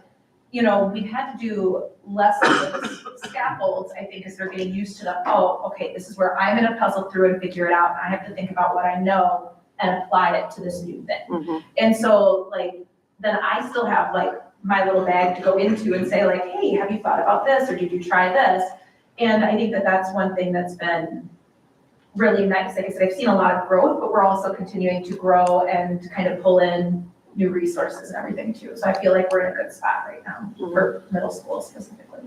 you know, we've had to do less of those scaffolds, I think, as they're getting used to the, oh, okay, this is where I'm gonna puzzle through and figure it out. I have to think about what I know and apply it to this new thing. And so like, then I still have like my little bag to go into and say like, hey, have you thought about this? Or did you try this? And I think that that's one thing that's been really nice. Like I said, I've seen a lot of growth, but we're also continuing to grow and kind of pull in new resources and everything too. So I feel like we're in a good spot right now for middle school specifically.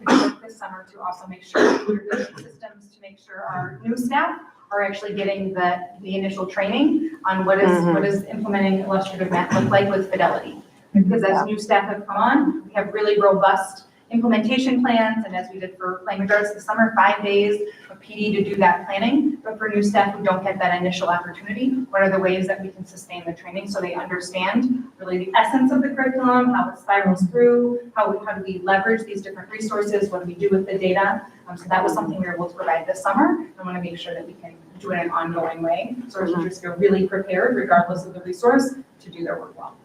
We work this summer to also make sure we're building systems to make sure our new staff are actually getting the initial training on what is implementing illustrative math look like with fidelity. Because as new staff have come on, we have really robust implementation plans, and as we did for language arts this summer, 5 days of PD to do that planning. But for new staff who don't get that initial opportunity, what are the ways that we can sustain the training so they understand really the essence of the curriculum, how it spirals through, how do we leverage these different resources, what do we do with the data? So that was something we were able to provide this summer. I want to make sure that we can do it in an ongoing way, so our teachers feel really prepared, regardless of the resource, to do their work well.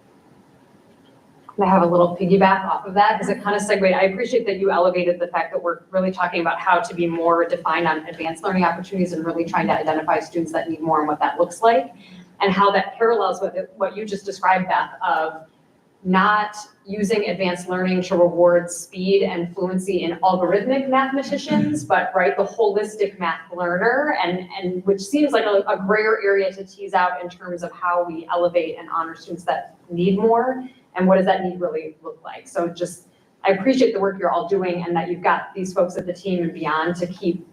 I have a little piggyback off of that because it kind of segued. I appreciate that you elevated the fact that we're really talking about how to be more defined on advanced learning opportunities and really trying to identify students that need more and what that looks like, and how that parallels with what you just described, Beth, of not using advanced learning to reward speed and fluency in algorithmic mathematicians, but right, the holistic math learner, and which seems like a grayer area to tease out in terms of how we elevate and honor students that need more, and what does that need really look like. So just, I appreciate the work you're all doing and that you've got these folks at the team and beyond to keep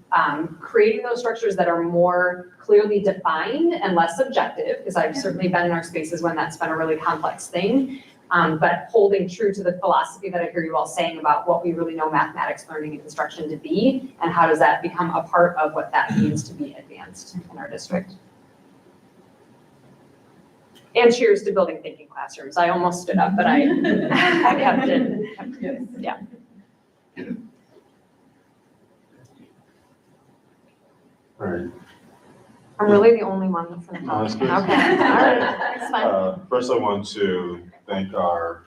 creating those structures that are more clearly defined and less subjective, because I've certainly been in our spaces when that's been a really complex thing. But holding true to the philosophy that I hear you all saying about what we really know mathematics learning and instruction to be, and how does that become a part of what that means to be advanced in our district. And cheers to building thinking classrooms. I almost stood up, but I kept it, yeah. All right. I'm really the only one that's in the No, that's good. Okay, all right, it's fine. First, I want to thank our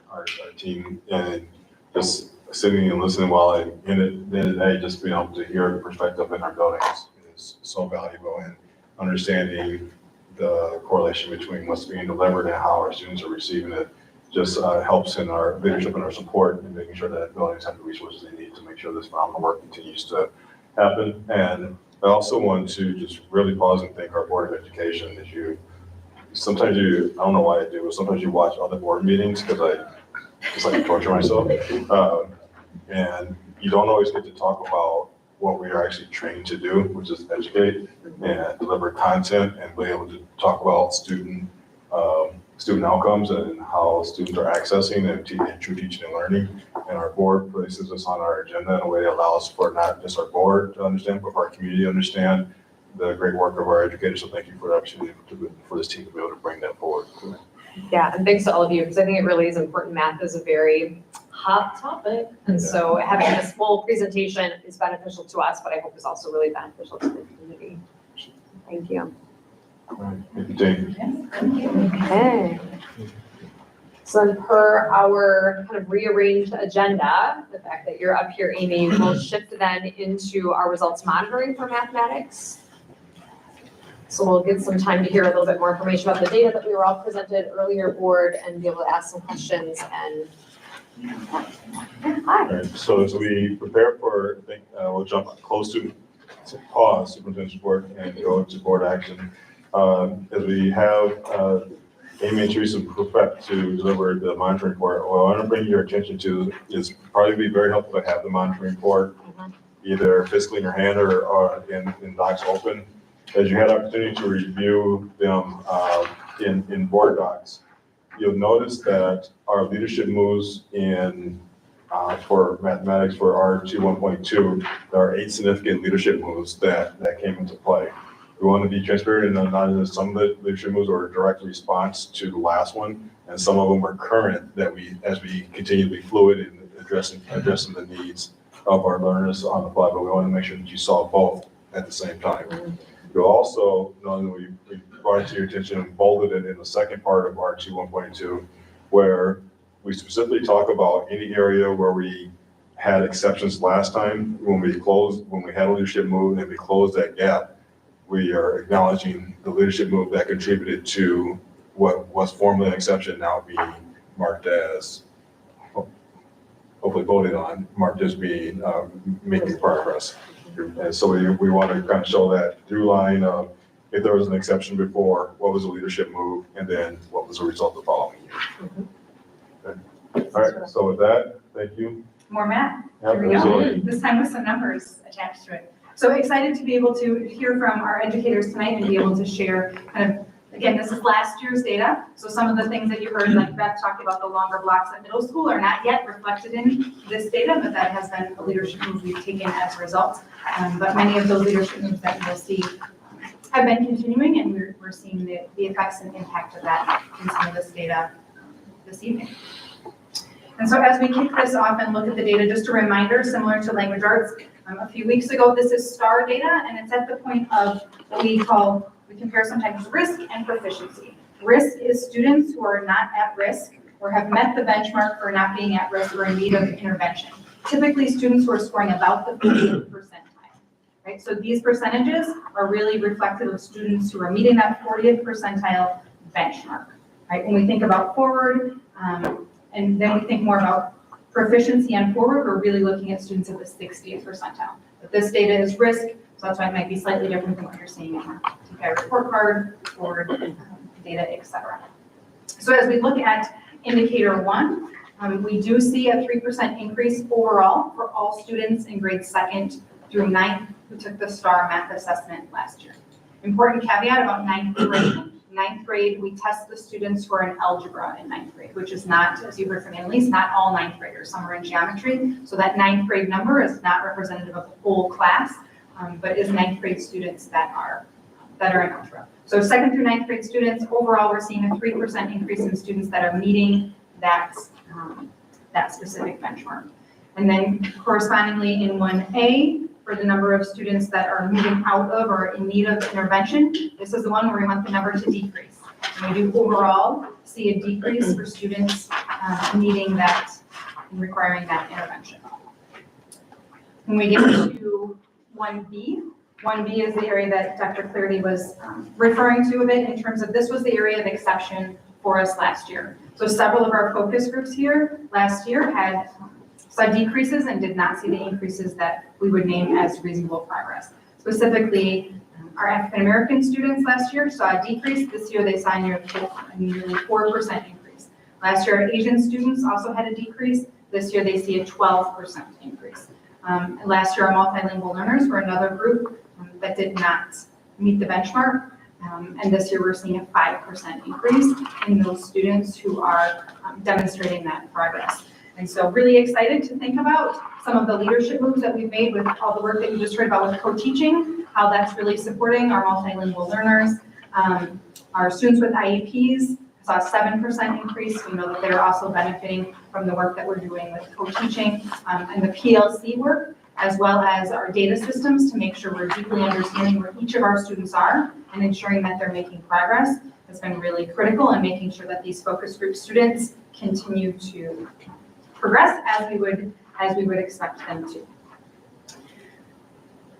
team and just sitting and listening while I, in the end of the day, just being able to hear the perspective in our buildings is so valuable, and understanding the correlation between what's being delivered and how our students are receiving it just helps in our leadership and our support and making sure that buildings have the resources they need to make sure this phenomenal work continues to happen. And I also want to just really pause and thank our Board of Education. As you, sometimes you, I don't know why I do, but sometimes you watch other board meetings because I just like to torture myself. And you don't always get to talk about what we are actually trained to do, which is educate and deliver content and be able to talk about student outcomes and how students are accessing and true teaching and learning. And our board places us on our agenda in a way that allows for not just our board to understand, but for our community to understand the great work of our educators. So thank you for the opportunity for this team to be able to bring that forward. Yeah, and thanks to all of you, because I think it really is important. Math is a very hot topic. And so having this full presentation is beneficial to us, but I hope is also really beneficial to the community. Thank you. All right, thank you, Jane. Okay. So then per our kind of rearranged agenda, the fact that you're up here, Amy, we'll shift then into our results monitoring for mathematics. So we'll get some time to hear a little bit more information about the data that we were all presented earlier, board, and be able to ask some questions and hi. All right, so as we prepare for, we'll jump close to pause superintendent's report and go into board action. As we have Amy and Teresa prep to deliver the monitoring report, what I want to bring your attention to is probably be very helpful to have the monitoring report either physically in your hand or in docs open. As you had opportunity to review them in board docs, you'll notice that our leadership moves in for mathematics for R2 1.2, there are 8 significant leadership moves that came into play. We want to be transparent and not that some of the leadership moves are a direct response to the last one, and some of them are current that as we continue to be fluid in addressing the needs of our learners on the fly, but we want to make sure that you saw both at the same time. You'll also know that we brought it to your attention and bolded it in the second part of R2 1.2, where we specifically talk about any area where we had exceptions last time when we had a leadership move and we closed that gap. We are acknowledging the leadership move that contributed to what was formerly an exception now being marked as, hopefully voted on, marked as being making progress. And so we want to kind of show that through line of if there was an exception before, what was the leadership move, and then what was the result the following year. Okay. All right, so with that, thank you. More math. Yep, Here we go. absolutely. This time with some numbers attached to it. So excited to be able to hear from our educators tonight and be able to share kind of, again, this is last year's data. So some of the things that you heard, like Beth talked about, the longer blocks at middle school are not yet reflected in this data, but that has been a leadership move we've taken as a result. But many of those leadership moves that you'll see have been continuing, and we're seeing the effects and impact of that in some of this data this evening. And so as we kick this off and look at the data, just a reminder, similar to language arts, a few weeks ago, this is STAR data, and it's at the point of what we compare sometimes risk and proficiency. Risk is students who are not at risk or have met the benchmark for not being at risk or in need of intervention. Typically, students who are scoring about the 40th percentile, right? So these percentages are really reflective of students who are meeting that 40th percentile benchmark, right? When we think about forward, and then we think more about proficiency and forward, we're really looking at students at the 60th percentile. But this data is risk, so that's why it might be slightly different than what you're seeing in our TKI report card, forward data, et cetera. So as we look at indicator 1, we do see a 3% increase overall for all students in grades 2nd through 9th who took the STAR math assessment last year. Important caveat about 9th grade. 9th grade, we test the students who are in algebra in 9th grade, which is not, as you heard from Annalise, not all 9th graders. Some are in geometry. So that 9th grade number is not representative of the whole class, but is 9th grade students that are in algebra. So 2nd through 9th grade students, overall, we're seeing a 3% increase in students that are meeting that specific benchmark. And then correspondingly in 1A, for the number of students that are moving out of or in need of intervention, this is the one where we want the number to decrease. And we do overall see a decrease for students needing that and requiring that intervention. When we get to 1B, 1B is the area that Dr. Clarity was referring to a bit in terms of this was the area of exception for us last year. So several of our focus groups here last year saw decreases and did not see the increases that we would name as reasonable progress. Specifically, our African American students last year saw a decrease. This year they saw a nearly 4% increase. Last year, our Asian students also had a decrease. This year they see a 12% increase. Last year, our multilingual learners were another group that did not meet the benchmark. And this year we're seeing a 5% increase in those students who are demonstrating that progress. And so really excited to think about some of the leadership moves that we've made with all the work that you just heard about with co-teaching, how that's really supporting our multilingual learners. Our students with IEPs saw a 7% increase. We know that they're also benefiting from the work that we're doing with co-teaching and the PLC work, as well as our data systems to make sure we're deeply understanding where each of our students are and ensuring that they're making progress has been really critical, and making sure that these focus group students continue to progress as we would expect them to.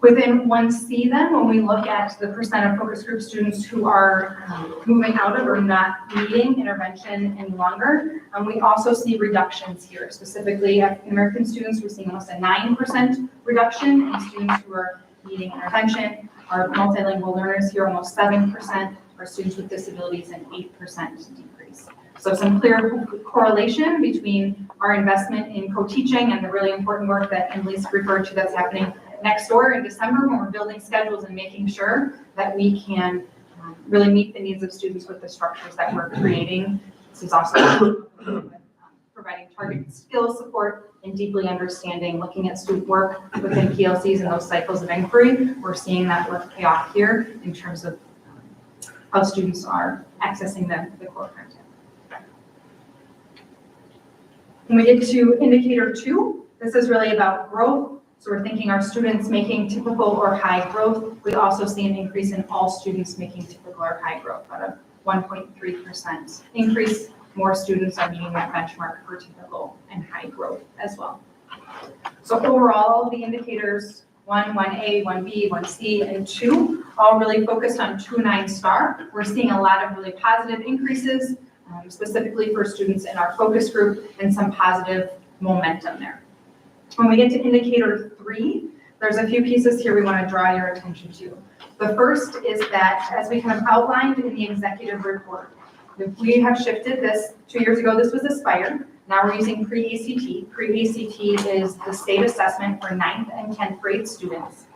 Within 1C then, when we look at the percent of focus group students who are moving out of or not needing intervention any longer, we also see reductions here. Specifically, African American students, we're seeing almost a 9% reduction in students who are needing intervention. Our multilingual learners here, almost 7%. Our students with disabilities, an 8% decrease. So some clear correlation between our investment in co-teaching and the really important work that Annalise referred to that's happening next door in December when we're building schedules and making sure that we can really meet the needs of students with the structures that we're creating. This is also providing targeted skill support and deeply understanding, looking at student work within PLCs and those cycles of inquiry. We're seeing that work pay off here in terms of how students are accessing the core content. When we get to indicator 2, this is really about growth. So we're thinking our students making typical or high growth. We also see an increase in all students making typical or high growth, about a 1.3% increase. More students are meeting that benchmark for typical and high growth as well. So overall, the indicators 1, 1A, 1B, 1C, and 2, all really focused on 2-9 star. We're seeing a lot of really positive increases, specifically for students in our focus group, and some positive momentum there. When we get to indicator 3, there's a few pieces here we want to draw your attention to. The first is that, as we kind of outlined in the executive report, we have shifted this. 2 years ago, this was Aspire. Now we're using pre-ACT. Pre-ACT is the state assessment for 9th and 10th grade students.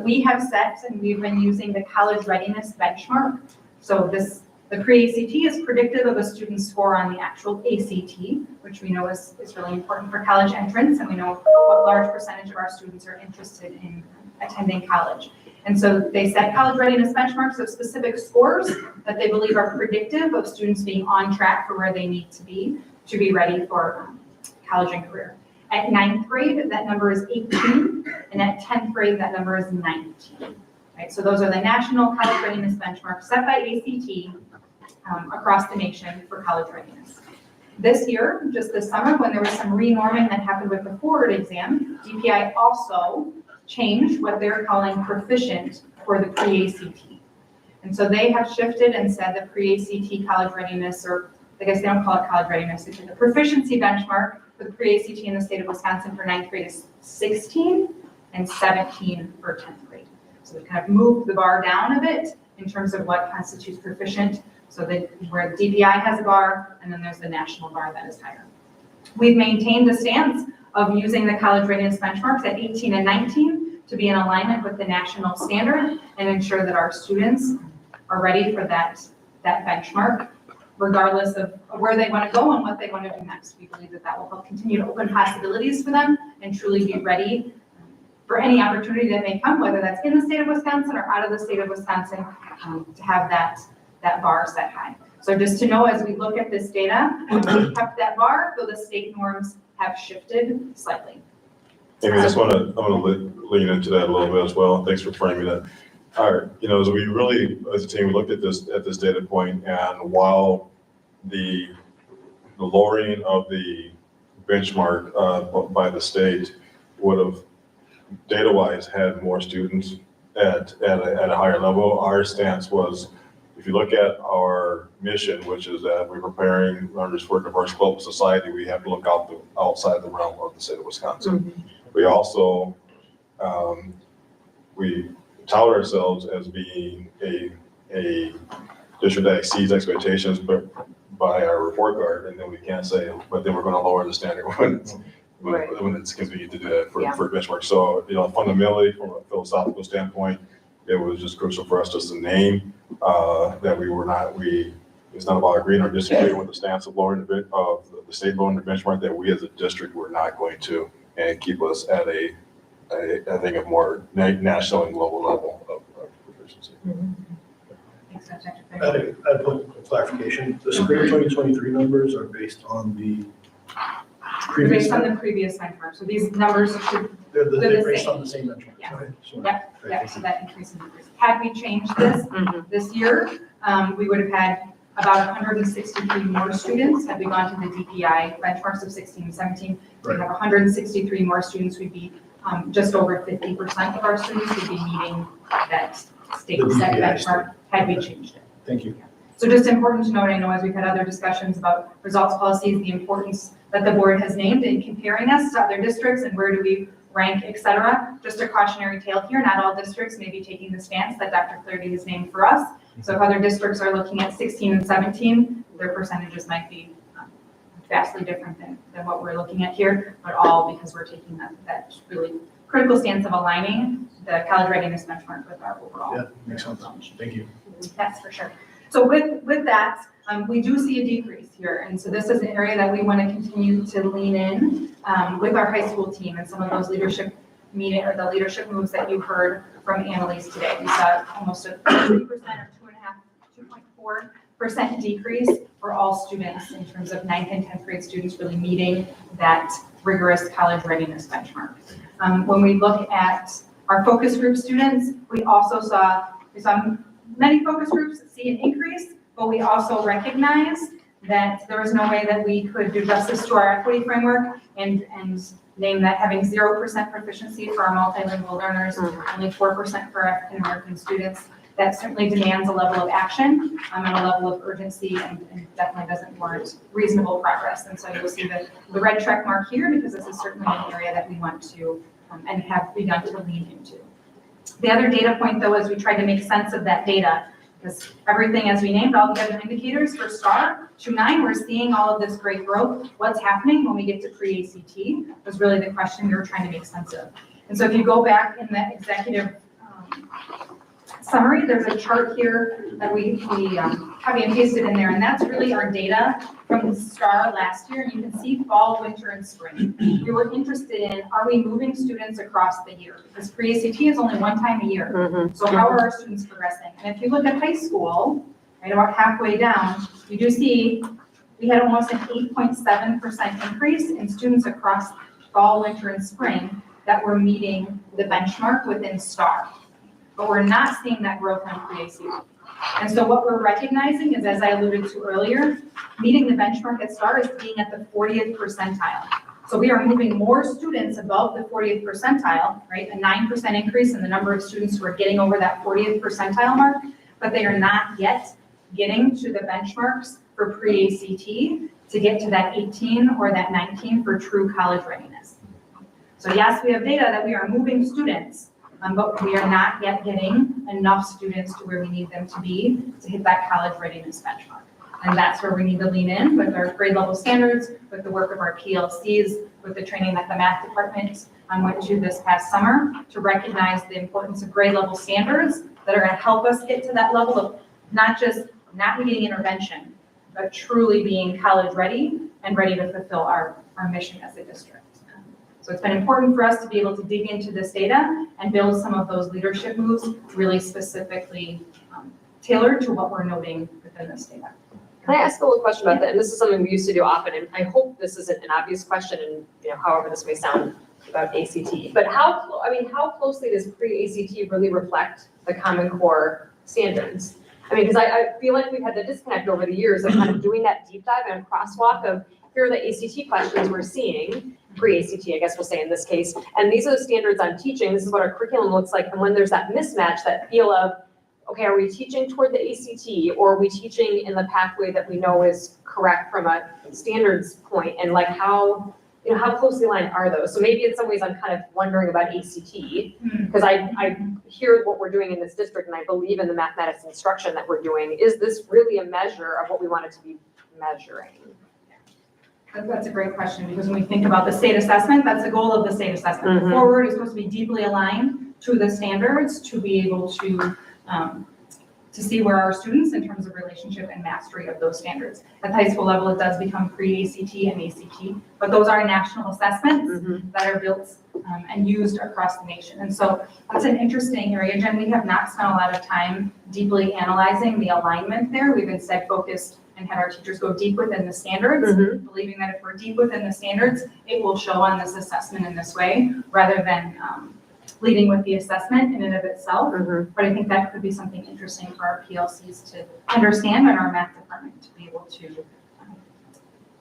We have set, and we've been using the college readiness benchmark. So the pre-ACT is predictive of a student's score on the actual ACT, which we know is really important for college entrance, and we know what large percentage of our students are interested in attending college. And so they set college readiness benchmarks of specific scores that they believe are predictive of students being on track for where they need to be ready for college and career. At 9th grade, that number is 18, and at 10th grade, that number is 19. Right? So those are the national college readiness benchmarks set by ACT across the nation for college readiness. This year, just this summer, when there was some renorming that happened with the forward exam, DPI also changed what they're calling proficient for the pre-ACT. And so they have shifted and said the pre-ACT college readiness, or I guess they don't call it college readiness, it's the proficiency benchmark for the pre-ACT in the state of Wisconsin for 9th grade is 16 and 17 for 10th grade. So we kind of moved the bar down a bit in terms of what constitutes proficient. So that where DPI has a bar, and then there's the national bar that is higher. We've maintained the stance of using the college readiness benchmarks at 18 and 19 to be in alignment with the national standard and ensure that our students are ready for that benchmark, regardless of where they want to go and what they want to do next. We believe that that will help continue to open possibilities for them and truly be ready for any opportunity that may come, whether that's in the state of Wisconsin or out of the state of Wisconsin, to have that bar set high. So just to know, as we look at this data, we've kept that bar, though the state norms have shifted slightly. Amy, I'm gonna lean into that a little bit as well. Thanks for framing that. All right, as we really, as a team, we looked at this data point, and while the lowering of the benchmark by the state would have data-wise had more students at a higher level, our stance was, if you look at our mission, which is that we're preparing learners for a diverse global society, we have to look outside the realm of the state of Wisconsin. Mm-hmm. We also, we tout ourselves as being a district that exceeds expectations by our report card, and then we can't say, but then we're going to lower the standard when it's convenient to do that for benchmark. So, fundamentally, from a philosophical standpoint, it was just crucial for us just to name that it's not about agreeing or disagreeing with the stance of the state lowering the benchmark, that we as a district were not going to, and keep us at I think a more national and global level of proficiency. I'd put a clarification. The spring 2023 numbers are based on the previous. Based on the previous benchmark. So these numbers should. They're based on the same benchmark. Yeah. Okay, sorry. Yeah, so that increase in decrease. Had we changed this year, we would have had about 163 more students. Had we gone to the DPI benchmarks of 16 and 17, we'd have 163 more students. We'd be just over 50% of our students would be meeting that state set benchmark had we changed it. Thank you. So just important to note, I know as we've had other discussions about results policies, the importance that the board has named in comparing us to other districts and where do we rank, et cetera. Just a cautionary tale here, not all districts may be taking the stance that Dr. Clarity has named for us. So if other districts are looking at 16 and 17, their percentages might be vastly different than what we're looking at here, but all because we're taking that really critical stance of aligning the college readiness benchmark with our overall. Yeah, makes sense. Thank you. That's for sure. So with that, we do see a decrease here. And so this is an area that we want to continue to lean in with our high school team and some of those leadership moves that you heard from Annalise today. We saw almost a 3% or 2.4% decrease for all students in terms of 9th and 10th grade students really meeting that rigorous college readiness benchmark. When we look at our focus group students, we saw many focus groups see an increase, but we also recognize that there was no way that we could do justice to our equity framework and name that having 0% proficiency for our multilingual learners, only 4% for African American students. That certainly demands a level of action and a level of urgency and definitely doesn't warrant reasonable progress. And so you'll see the red check mark here because this is certainly an area that we want to and have begun to lean into. The other data point, though, is we tried to make sense of that data because everything, as we named all the other indicators for STAR 2.9, we're seeing all of this great growth. What's happening when we get to pre-ACT was really the question we were trying to make sense of. And so if you go back in that executive summary, there's a chart here that we copy and pasted in there, and that's really our data from the STAR last year. And you can see fall, winter, and spring. We were interested in, are we moving students across the year? Because pre-ACT is only one time a year. So how are our students progressing? And if you look at high school, right about halfway down, you do see we had almost an 8.7% increase in students across fall, winter, and spring that were meeting the benchmark within STAR. But we're not seeing that growth on pre-ACT. And so what we're recognizing is, as I alluded to earlier, meeting the benchmark at STAR is being at the 40th percentile. So we are moving more students above the 40th percentile, right? A 9% increase in the number of students who are getting over that 40th percentile mark, but they are not yet getting to the benchmarks for pre-ACT to get to that 18 or that 19 for true college readiness. So yes, we have data that we are moving students, but we are not yet getting enough students to where we need them to be to hit that college readiness benchmark. And that's where we need to lean in with our grade level standards, with the work of our PLCs, with the training that the math department went to this past summer to recognize the importance of grade level standards that are going to help us get to that level of not just not needing intervention, but truly being college ready and ready to fulfill our mission as a district. So it's been important for us to be able to dig into this data and build some of those leadership moves really specifically tailored to what we're noting within this data. Can I ask a little question about that? And this is something we used to do often, and I hope this isn't an obvious question, and however this may sound about ACT. But how closely does pre-ACT really reflect the Common Core standards? I mean, because I feel like we've had the disconnect over the years of kind of doing that deep dive and crosswalk of here are the ACT questions we're seeing, pre-ACT, I guess we'll say in this case, and these are the standards I'm teaching, this is what our curriculum looks like, and when there's that mismatch, that feel of, okay, are we teaching toward the ACT, or are we teaching in the pathway that we know is correct from a standards point, and like how closely aligned are those? So maybe in some ways I'm kind of wondering about ACT, because I hear what we're doing in this district, and I believe in the mathematics instruction that we're doing. Is this really a measure of what we want it to be measuring? That's a great question, because when we think about the state assessment, that's the goal of the state assessment. The forward is supposed to be deeply aligned to the standards to be able to see where our students in terms of relationship and mastery of those standards. At the high school level, it does become pre-ACT and ACT, but those are national assessments that are built and used across the nation. And so that's an interesting area. Jen, we have not spent a lot of time deeply analyzing the alignment there. We've instead focused and had our teachers go deep within the standards, believing that if we're deep within the standards, it will show on this assessment in this way, rather than leading with the assessment in and of itself. But I think that could be something interesting for our PLCs to understand, and our math department to be able to.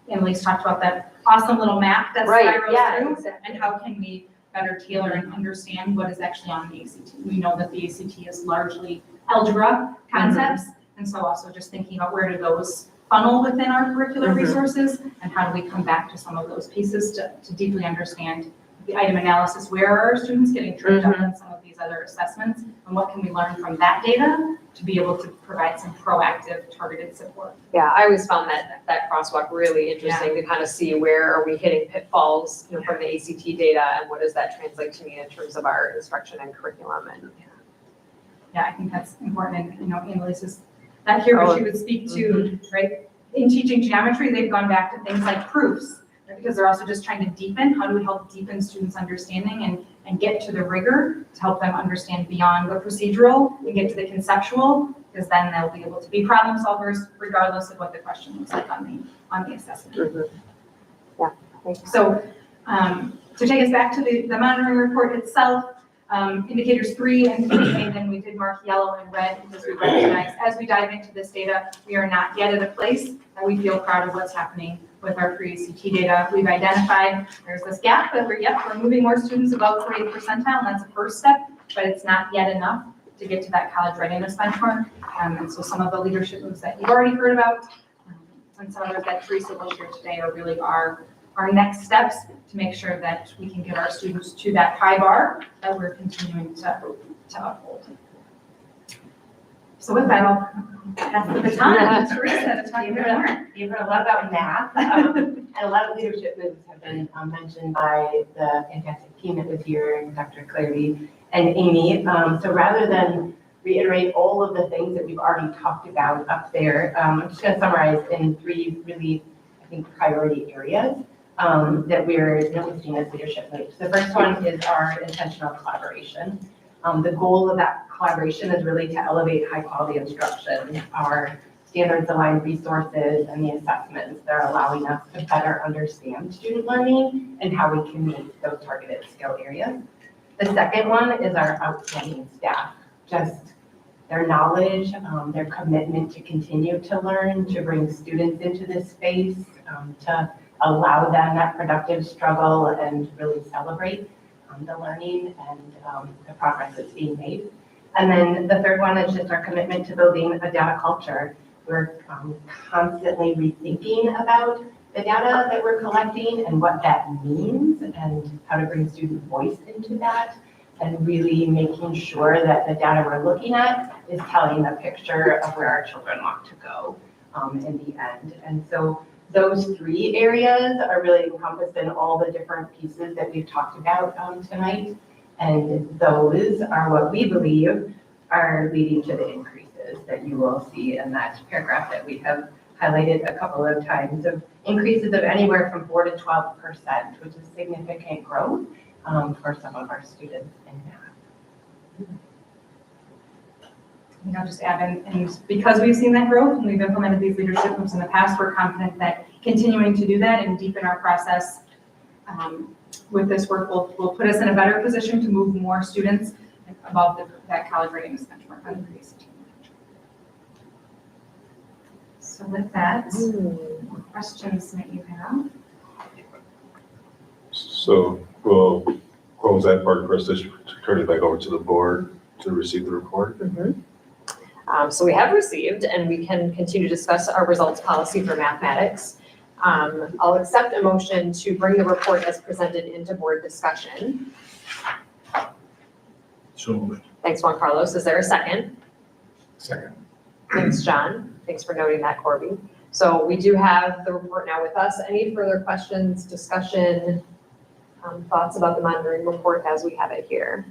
Emily's talked about that awesome little map that spirals through, and how can we better tailor and understand what is actually on the ACT. We know that the ACT is largely algebra concepts, and so also just thinking about where do those funnel within our curricular resources, and how do we come back to some of those pieces to deeply understand the item analysis, where are our students getting tripped up in some of these other assessments, and what can we learn from that data to be able to provide some proactive targeted support. Yeah, I always found that crosswalk really interesting to kind of see where are we hitting pitfalls from the ACT data, and what does that translate to me in terms of our instruction and curriculum. And yeah, I think that's important. And Annalise is not here, but she would speak to, right? In teaching geometry, they've gone back to things like proofs, right? Because they're also just trying to deepen. How do we help deepen students' understanding and get to the rigor to help them understand beyond the procedural and get to the conceptual, because then they'll be able to be problem solvers regardless of what the question looks like on the assessment. Yeah. So to take us back to the monitoring report itself, indicators 3 and 3A, then we did mark yellow and red because we recognize as we dive into this data, we are not yet at a place that we feel proud of what's happening with our pre-ACT data. We've identified there's this gap that we're moving more students above 40th percentile, and that's a first step, but it's not yet enough to get to that college readiness benchmark. And so some of the leadership moves that you've already heard about, and some others that Teresa will share today are really our next steps to make sure that we can get our students to that high bar that we're continuing to uphold. So with that, I'll pass the baton to Teresa to talk about more. You've heard a lot about math, and a lot of leadership moves have been mentioned by the fantastic team that was here, Dr. Clarity and Amy. So rather than reiterate all of the things that we've already talked about up there, I'm just going to summarize in 3 really, I think, priority areas that we're seeing as leadership moves. The first one is our intentional collaboration. The goal of that collaboration is really to elevate high quality instruction, our standards aligned resources, and the assessments that are allowing us to better understand student learning and how we can meet those targeted skill areas. The second one is our outstanding staff. Just their knowledge, their commitment to continue to learn, to bring students into this space, to allow them that productive struggle and really celebrate the learning and the progress that's being made. And then the third one is just our commitment to building a data culture. We're constantly rethinking about the data that we're collecting and what that means and how to bring student voice into that, and really making sure that the data we're looking at is telling a picture of where our children want to go in the end. And so those three areas are really encompassed in all the different pieces that we've talked about tonight. And those are what we believe are leading to the increases that you will see in that paragraph that we have highlighted a couple of times, of increases of anywhere from 4 to 12%, which is significant growth for some of our students in math. I think I'll just add, and because we've seen that growth and we've implemented these leadership moves in the past, we're confident that continuing to do that and deepen our process with this work will put us in a better position to move more students above that college readiness benchmark on the PACE. So with that, what questions that you have? So we'll close that part first, just turn it back over to the board to receive the report. So we have received, and we can continue to discuss our results policy for mathematics. I'll accept a motion to bring the report as presented into board discussion. So moved. Thanks, Juan Carlos. Is there a second? Second. Thanks, John. Thanks for noting that, Corby. So we do have the report now with us. Any further questions, discussion, thoughts about the monitoring report as we have it here?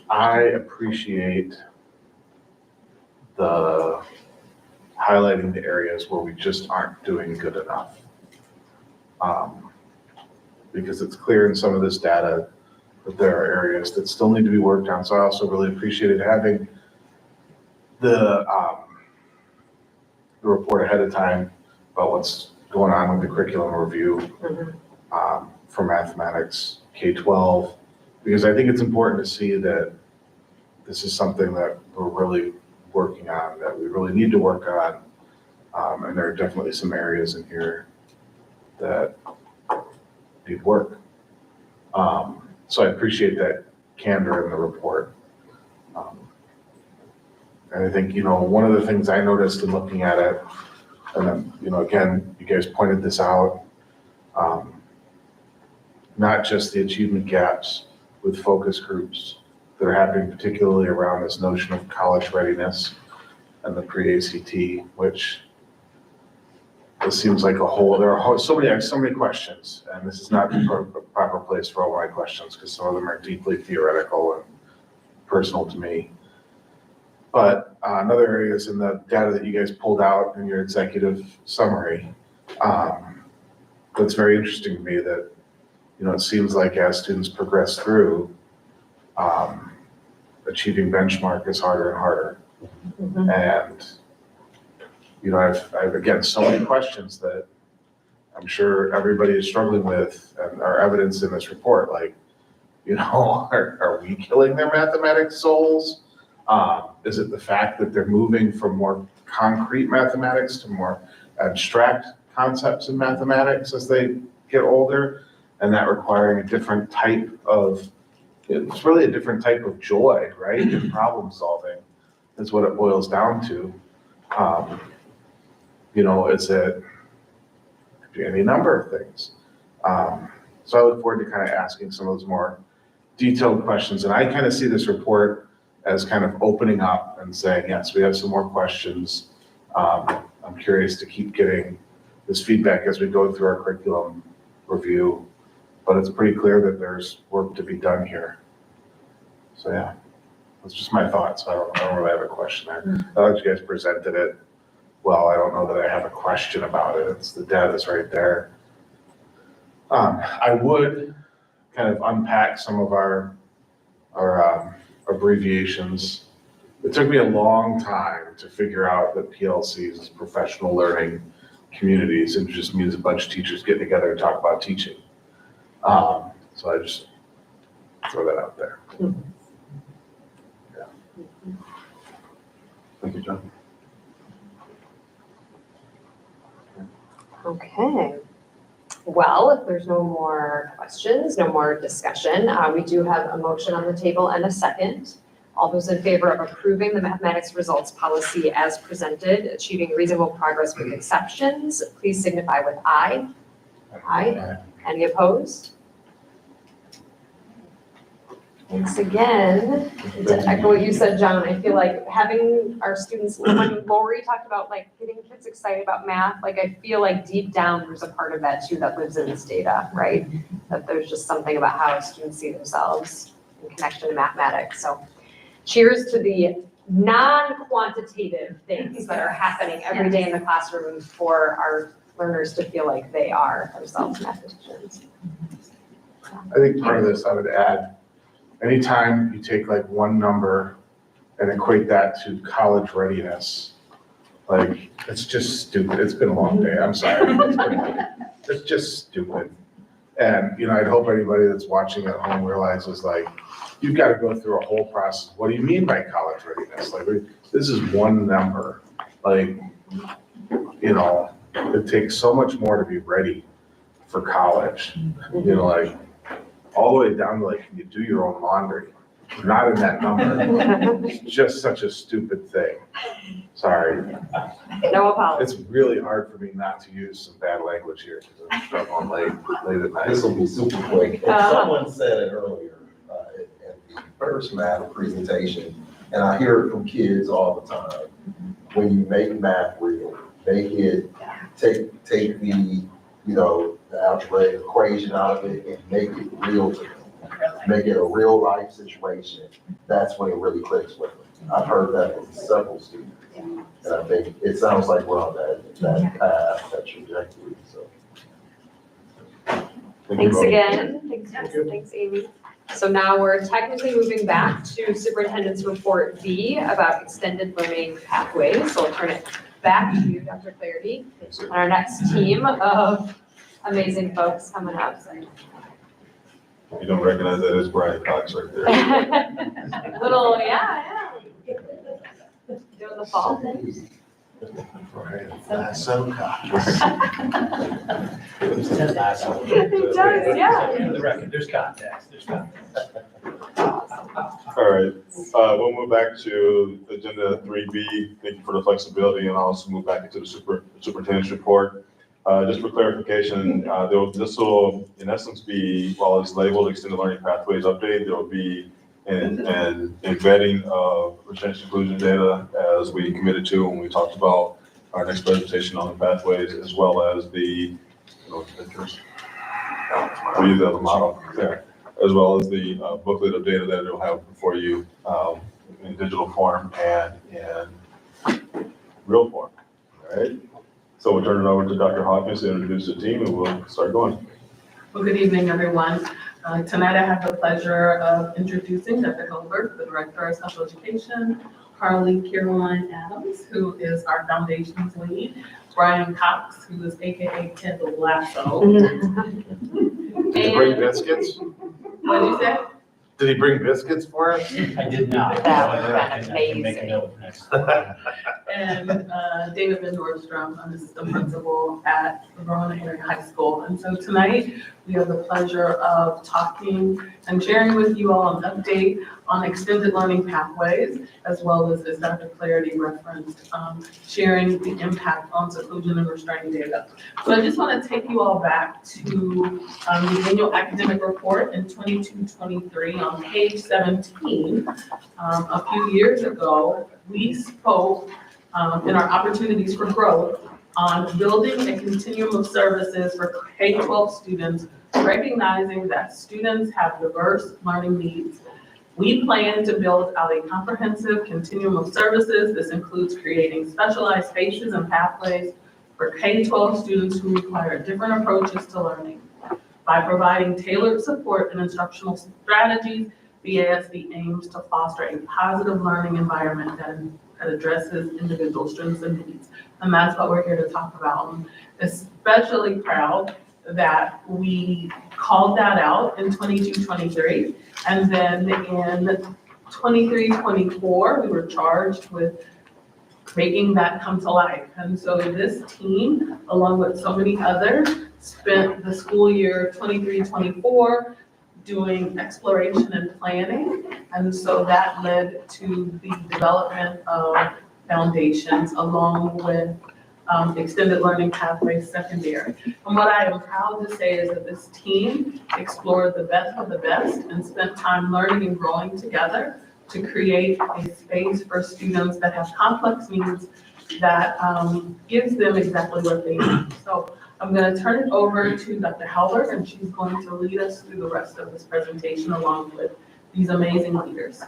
I appreciate the highlighting the areas where we just aren't doing good enough. Because it's clear in some of this data that there are areas that still need to be worked on. So I also really appreciated having the report ahead of time about what's going on with the curriculum review for mathematics, K-12, because I think it's important to see that this is something that we're really working on, that we really need to work on. And there are definitely some areas in here that need work. So I appreciate that candor in the report. And I think, one of the things I noticed in looking at it, and then, again, you guys pointed this out, not just the achievement gaps with focus groups that are happening particularly around this notion of college readiness and the pre-ACT, which it seems like there are so many questions, and this is not the proper place for all my questions because some of them are deeply theoretical and personal to me. But another area is in the data that you guys pulled out in your executive summary. That's very interesting to me that, it seems like as students progress through, achieving benchmark is harder and harder. And, I've again, so many questions that I'm sure everybody is struggling with and are evidenced in this report. Like, are we killing their mathematics souls? Is it the fact that they're moving from more concrete mathematics to more abstract concepts in mathematics as they get older, and that requiring a different type of, it's really a different type of joy, right? In problem solving is what it boils down to. Is it could be any number of things. So I look forward to kind of asking some of those more detailed questions. And I kind of see this report as kind of opening up and saying, yes, we have some more questions. I'm curious to keep getting this feedback as we go through our curriculum review, but it's pretty clear that there's work to be done here. So yeah, that's just my thoughts. I don't really have a question there. I thought you guys presented it well. I don't know that I have a question about it. It's the data's right there. I would kind of unpack some of our abbreviations it took me a long time to figure out that PLCs is professional learning communities. It just means a bunch of teachers getting together and talk about teaching. So I just throw that out there. Thank you, John. Okay. Well, if there's no more questions, no more discussion, we do have a motion on the table and a second. All those in favor of approving the mathematics results policy as presented, achieving reasonable progress with exceptions, please signify with aye. Aye. Any opposed? Thanks again. To echo what you said, John, I feel like having our students, when Lori talked about like getting kids excited about math, like I feel like deep down there's a part of that too that lives in this data, right? That there's just something about how students see themselves in connection to mathematics. So cheers to the non-quantitative things that are happening every day in the classroom for our learners to feel like they are themselves mathematicians. I think part of this, I would add, anytime you take like one number and equate that to college readiness, like, it's just stupid. It's been a long day. I'm sorry. It's just stupid. And, you know, I'd hope anybody that's watching at home realizes like, you've got to go through a whole process. What do you mean by college readiness? Like, this is one number. Like, you know, it takes so much more to be ready for college. You know, like, all the way down to like, you do your own laundry, not in that number. It's just such a stupid thing. Sorry. No apologies. It's really hard for me not to use some bad language here because I'm struggling late at night. This will be super quick. Someone said it earlier at the first math presentation, and I hear it from kids all the time. When you make math real, make it, take the, you know, the algebraic equation out of it and make it real to them. Make it a real life situation. That's when it really clicks with them. I've heard that from several students. And I think it sounds like we're on that path, that trajectory, so. Thanks again. Thanks, Amy. So now we're technically moving back to Superintendent's Report B about extended learning pathways. So I'll turn it back to you, Dr. Clarity, and our next team of amazing folks coming up. You don't recognize that as Brian Cox right there. Little, yeah. Doing the fall. So cocky. It does, yeah. For the record, there's context, All right, we'll move back to agenda 3B. Thank you for the flexibility, and I'll also move back into the superintendent's report. Just for clarification, this will in essence be, while it's labeled extended learning pathways update, there will be an embedding of retention inclusion data as we committed to when we talked about our next presentation on the pathways, as well as the, we use that as a model there, as well as the booklet of data that it'll have for you in digital form and in real form, all right? So we'll turn it over to Dr. Hawkins to introduce the team and we'll start going. Well, good evening, everyone. Tonight I have the pleasure of introducing Dr. Goldberg, the Director of Special Education, Carly Caroline Adams, who is our Foundations Lead, Brian Cox, who is AKA Ted Lasso. Did he bring biscuits? What did you say? Did he bring biscuits for us? I did not. That would have been Make a amazing. note next time. And David Van Dorstrom, I'm the assistant principal at Verona Area High School. And so tonight, we have the pleasure of talking and sharing with you all an update on extended learning pathways, as well as Dr. Clarity referenced, sharing the impact on seclusion and restraining data. So I just want to take you all back to the annual academic report in 22-23 on page 17. A few years ago, we spoke in our opportunities for growth on building a continuum of services for K-12 students, recognizing that students have diverse learning needs. We plan to build out a comprehensive continuum of services. This includes creating specialized spaces and pathways for K-12 students who require different approaches to learning. By providing tailored support and instructional strategies, BASD aims to foster a positive learning environment that addresses individual strengths and needs. And that's what we're here to talk about. I'm especially proud that we called that out in 22-23. And then in 23-24, we were charged with making that come to life. And so this team, along with so many others, spent the school year 23-24 doing exploration and planning. And so that led to the development of foundations along with extended learning pathways secondary. And what I am proud to say is that this team explored the best of the best and spent time learning and growing together to create a space for students that have complex needs that gives them exactly what they need. So I'm going to turn it over to Dr. Halbert, and she's going to lead us through the rest of this presentation along with these amazing leaders.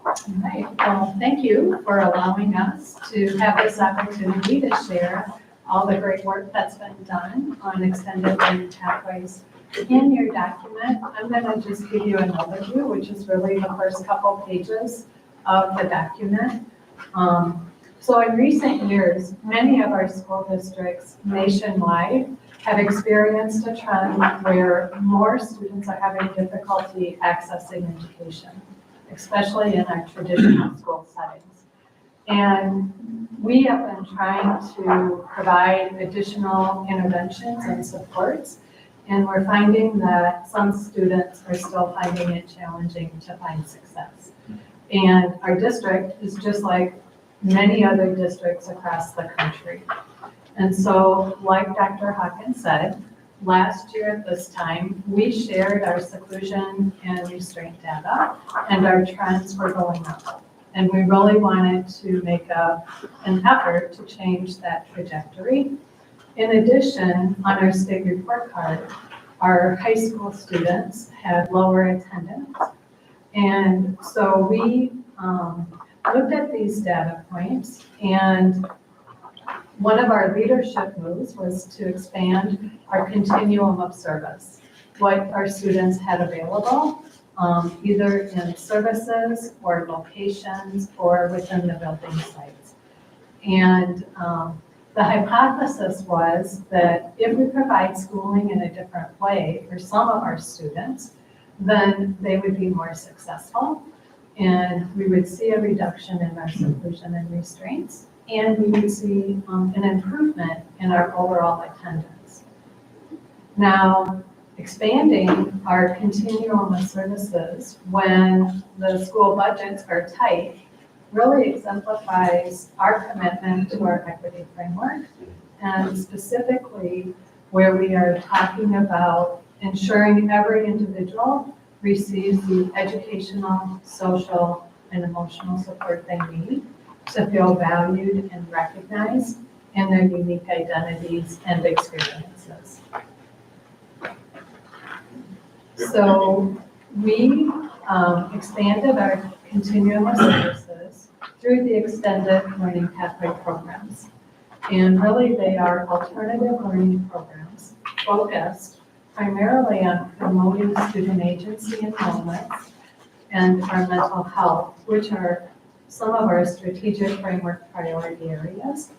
All right, well, thank you for allowing us to have this opportunity to share all the great work that's been done on extended learning pathways. In your document, I'm going to just give you an overview, which is really the first couple pages of the document. So in recent years, many of our school districts nationwide have experienced a trend where more students are having difficulty accessing education, especially in our traditional school settings. And we have been trying to provide additional interventions and supports, and we're finding that some students are still finding it challenging to find success. And our district is just like many other districts across the country. And so, like Dr. Hawkins said, last year at this time, we shared our seclusion and restraint data, and our trends were going up. And we really wanted to make an effort to change that trajectory. In addition, on our state report card, our high school students had lower attendance. And so we looked at these data points, and one of our leadership moves was to expand our continuum of service, what our students had available, either in services or locations or within the building sites. And the hypothesis was that if we provide schooling in a different way for some of our students, then they would be more successful, and we would see a reduction in our seclusion and restraints, and we would see an improvement in our overall attendance. Now, expanding our continuum of services when the school budgets are tight really exemplifies our commitment to our equity framework, and specifically where we are talking about ensuring every individual receives the educational, social, and emotional support they need to feel valued and recognized in their unique identities and experiences. So we expanded our continuum of services through the extended learning pathway programs. And really they are alternative learning programs focused primarily on promoting student agency enrollment and our mental health, which are some of our strategic framework priority areas.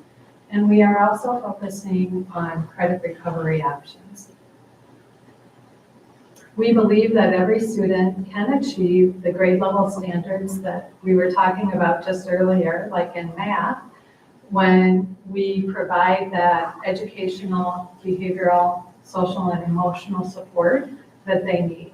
And we are also focusing on credit recovery options. We believe that every student can achieve the grade level standards that we were talking about just earlier, like in math, when we provide that educational, behavioral, social, and emotional support that they need.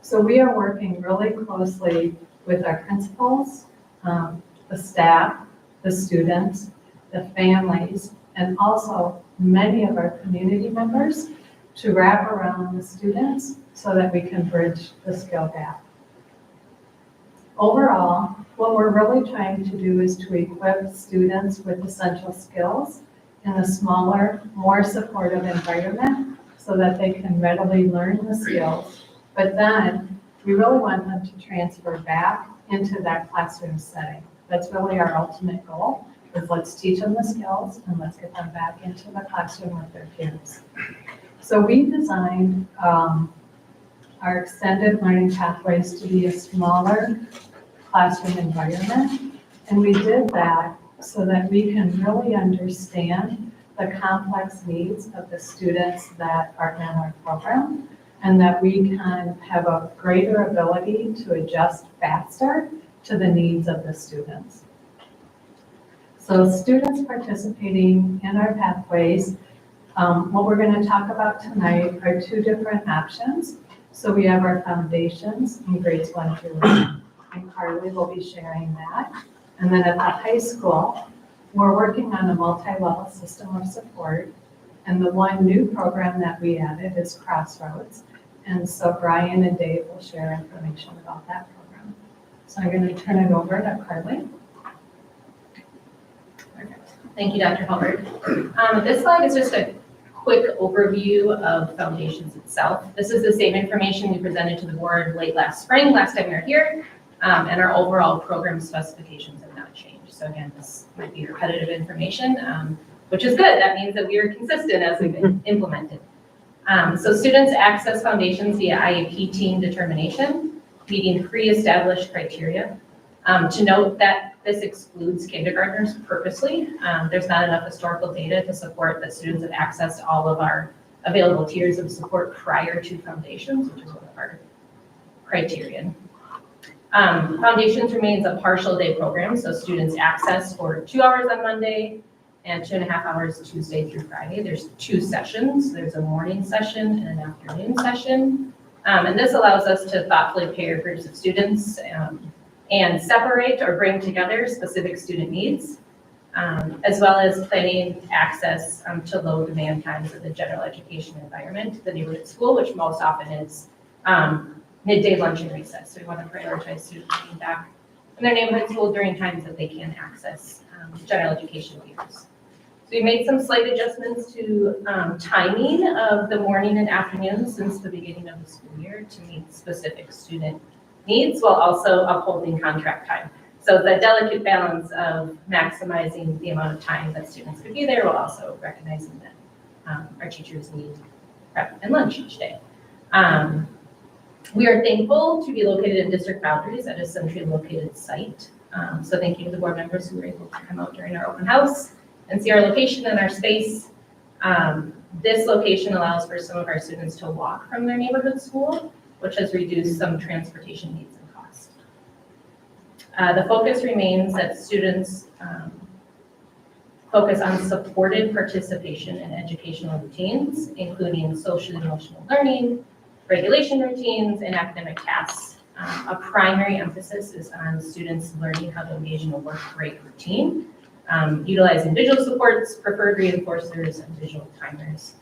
So we are working really closely with our principals, the staff, the students, the families, and also many of our community members to wrap around the students so that we can bridge the skill gap. Overall, what we're really trying to do is to equip students with essential skills in a smaller, more supportive environment so that they can readily learn the skills. But then we really want them to transfer back into that classroom setting. That's really our ultimate goal, is let's teach them the skills and let's get them back into the classroom with their peers. So we designed our extended learning pathways to be a smaller classroom environment. And we did that so that we can really understand the complex needs of the students that are in our program, and that we can have a greater ability to adjust faster to the needs of the students. So students participating in our pathways, what we're going to talk about tonight are two different options. So we have our foundations in grades 1 through 8, and Carly will be sharing that. And then at the high school, we're working on a multi-level system of support. And the one new program that we added is Crossroads. And so Brian and Dave will share information about that program. So I'm going to turn it over to Carly. Thank you, Dr. Hubbard. This slide is just a quick overview of foundations itself. This is the same information we presented to the board late last spring, last time we were here, and our overall program specifications have not changed. So again, this might be repetitive information, which is good. That means that we are consistent as we've implemented. So students access foundations via IEP team determination, meeting pre-established criteria. To note that this excludes kindergartners purposely. There's not enough historical data to support that students have accessed all of our available tiers of support prior to foundations, which is one of our criterion. Foundations remains a partial day program, so students access for 2 hours on Monday and 2.5 hours Tuesday through Friday. There's 2 sessions. There's a morning session and an afternoon session. And this allows us to thoughtfully pair groups of students and separate or bring together specific student needs, as well as planning access to low demand times of the general education environment, the neighborhood school, which most often is midday lunch and recess. So we want to prioritize students being back in their neighborhood school during times that they can access general education leaders. So we made some slight adjustments to timing of the morning and afternoon since the beginning of the school year to meet specific student needs while also upholding contract time. So the delicate balance of maximizing the amount of time that students could be there while also recognizing that our teachers need prep and lunch each day. We are thankful to be located in district boundaries at a centrally located site. So thank you to the board members who were able to come out during our open house and see our location and our space. This location allows for some of our students to walk from their neighborhood school, which has reduced some transportation needs and cost. The focus remains that students focus on supported participation in educational routines, including social and emotional learning, regulation routines, and academic tasks. A primary emphasis is on students learning how to engage in a work break routine, utilizing visual supports, preferred reinforcers, and visual timers.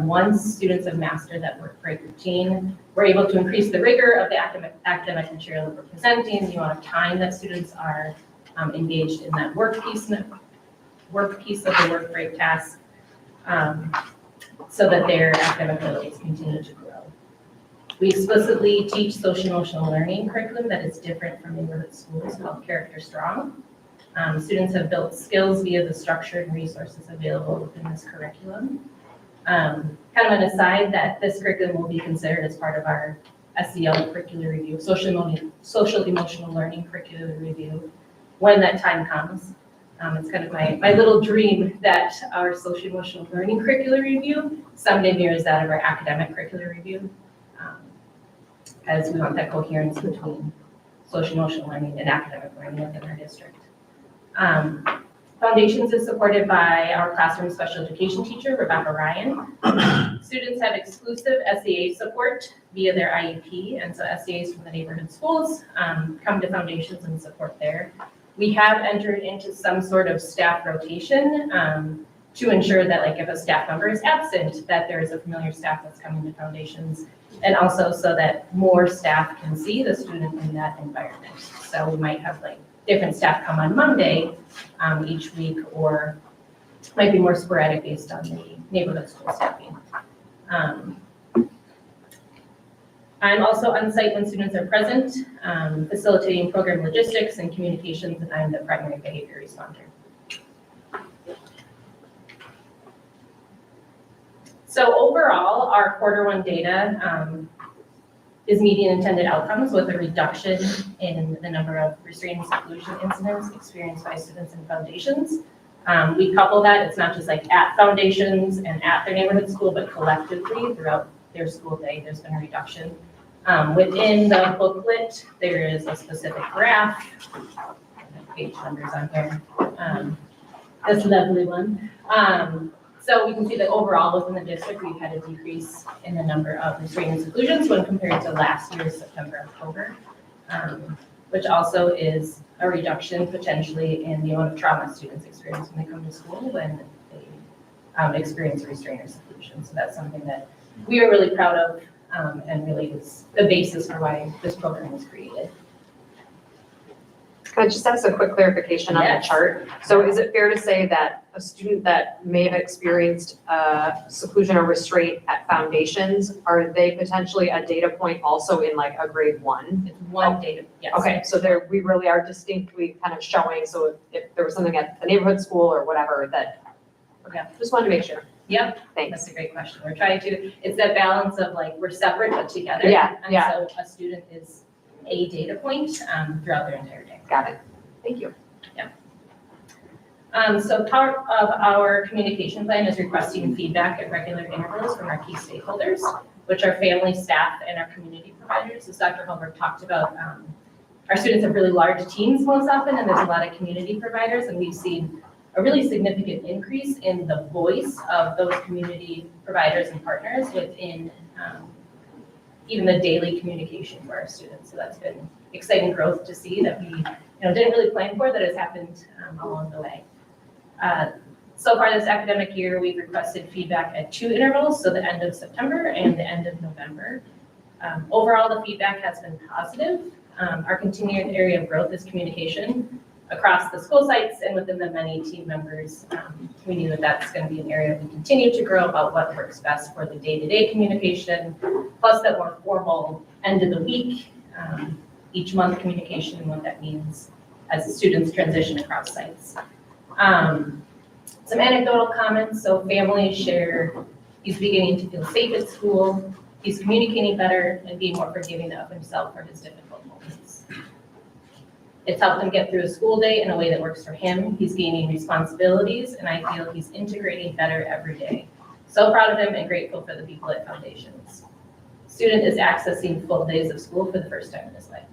Once students have mastered that work break routine, we're able to increase the rigor of the academic material that we're presenting, the amount of time that students are engaged in that work piece of the work break task, so that their academic abilities continue to grow. We explicitly teach social emotional learning curriculum that is different from neighborhood schools called Character Strong. Students have built skills via the structure and resources available within this curriculum. Kind of an aside that this curriculum will be considered as part of our SEL curricular review, social emotional learning curricular review, when that time comes. It's kind of my little dream that our social emotional learning curricular review someday mirrors that of our academic curricular review, as we want that coherence between social emotional learning and academic learning within our district. Foundations is supported by our classroom special education teacher, Rebecca Ryan. Students have exclusive SEA support via their IEP, and so SEAs from the neighborhood schools come to Foundations and support there. We have entered into some sort of staff rotation to ensure that, like, if a staff member is absent, that there is a familiar staff that's coming to Foundations, and also so that more staff can see the student in that environment. So we might have like different staff come on Monday each week, or might be more sporadic based on the neighborhood school staffing. I'm also on site when students are present, facilitating program logistics and communications, and I'm the primary behavior responder. So overall, our Q1 data is meeting intended outcomes with a reduction in the number of restraining seclusion incidents experienced by students in foundations. We couple that, it's not just like at foundations and at their neighborhood school, but collectively throughout their school day, there's been a reduction. Within the booklet, there is a specific graph, page numbers on here, this lovely one. So we can see that overall within the district, we've had a decrease in the number of restraining seclusions when compared to last year's September, October, which also is a reduction potentially in the amount of trauma students experience when they come to school when they experience a restrainer seclusion. So that's something that we are really proud of and really is the basis for why this program was created. Can I just ask a quick clarification on the Yes. chart? So is it fair to say that a student that may have experienced seclusion or restraint at foundations, are they potentially a data point also in like a grade 1? It's one data, yes. Okay, so there, we really are distinctly kind of showing, so if there was something at the neighborhood school or whatever that, okay, just wanted to make sure. Yep, Thanks. that's a great question. We're trying to, it's that balance of like, we're separate but together. Yeah, yeah. And so a student is a data point throughout their entire day. Got it. Thank you. So part of our communication plan is requesting feedback at regular intervals from our key stakeholders, which are family, staff, and our community providers. As Dr. Holberg talked about, our students have really large teams most often, and there's a lot of community providers, and we've seen a really significant increase in the voice of those community providers and partners within even the daily communication for our students. So that's been exciting growth to see that we didn't really plan for, that has happened along the way. So far this academic year, we've requested feedback at 2 intervals, so the end of September and the end of November. Overall, the feedback has been positive. Our continued area of growth is communication across the school sites and within the many team members. We knew that that's going to be an area we continue to grow about what works best for the day-to-day communication, plus that more formal end of the week, each month communication and what that means as the students transition across sites. Some anecdotal comments. So families share he's beginning to feel safe at school, he's communicating better and being more forgiving of himself for his difficult moments. It's helped him get through a school day in a way that works for him. He's gaining responsibilities and I feel he's integrating better every day. So proud of him and grateful for the people at Foundations. Student is accessing full days of school for the first time in his life.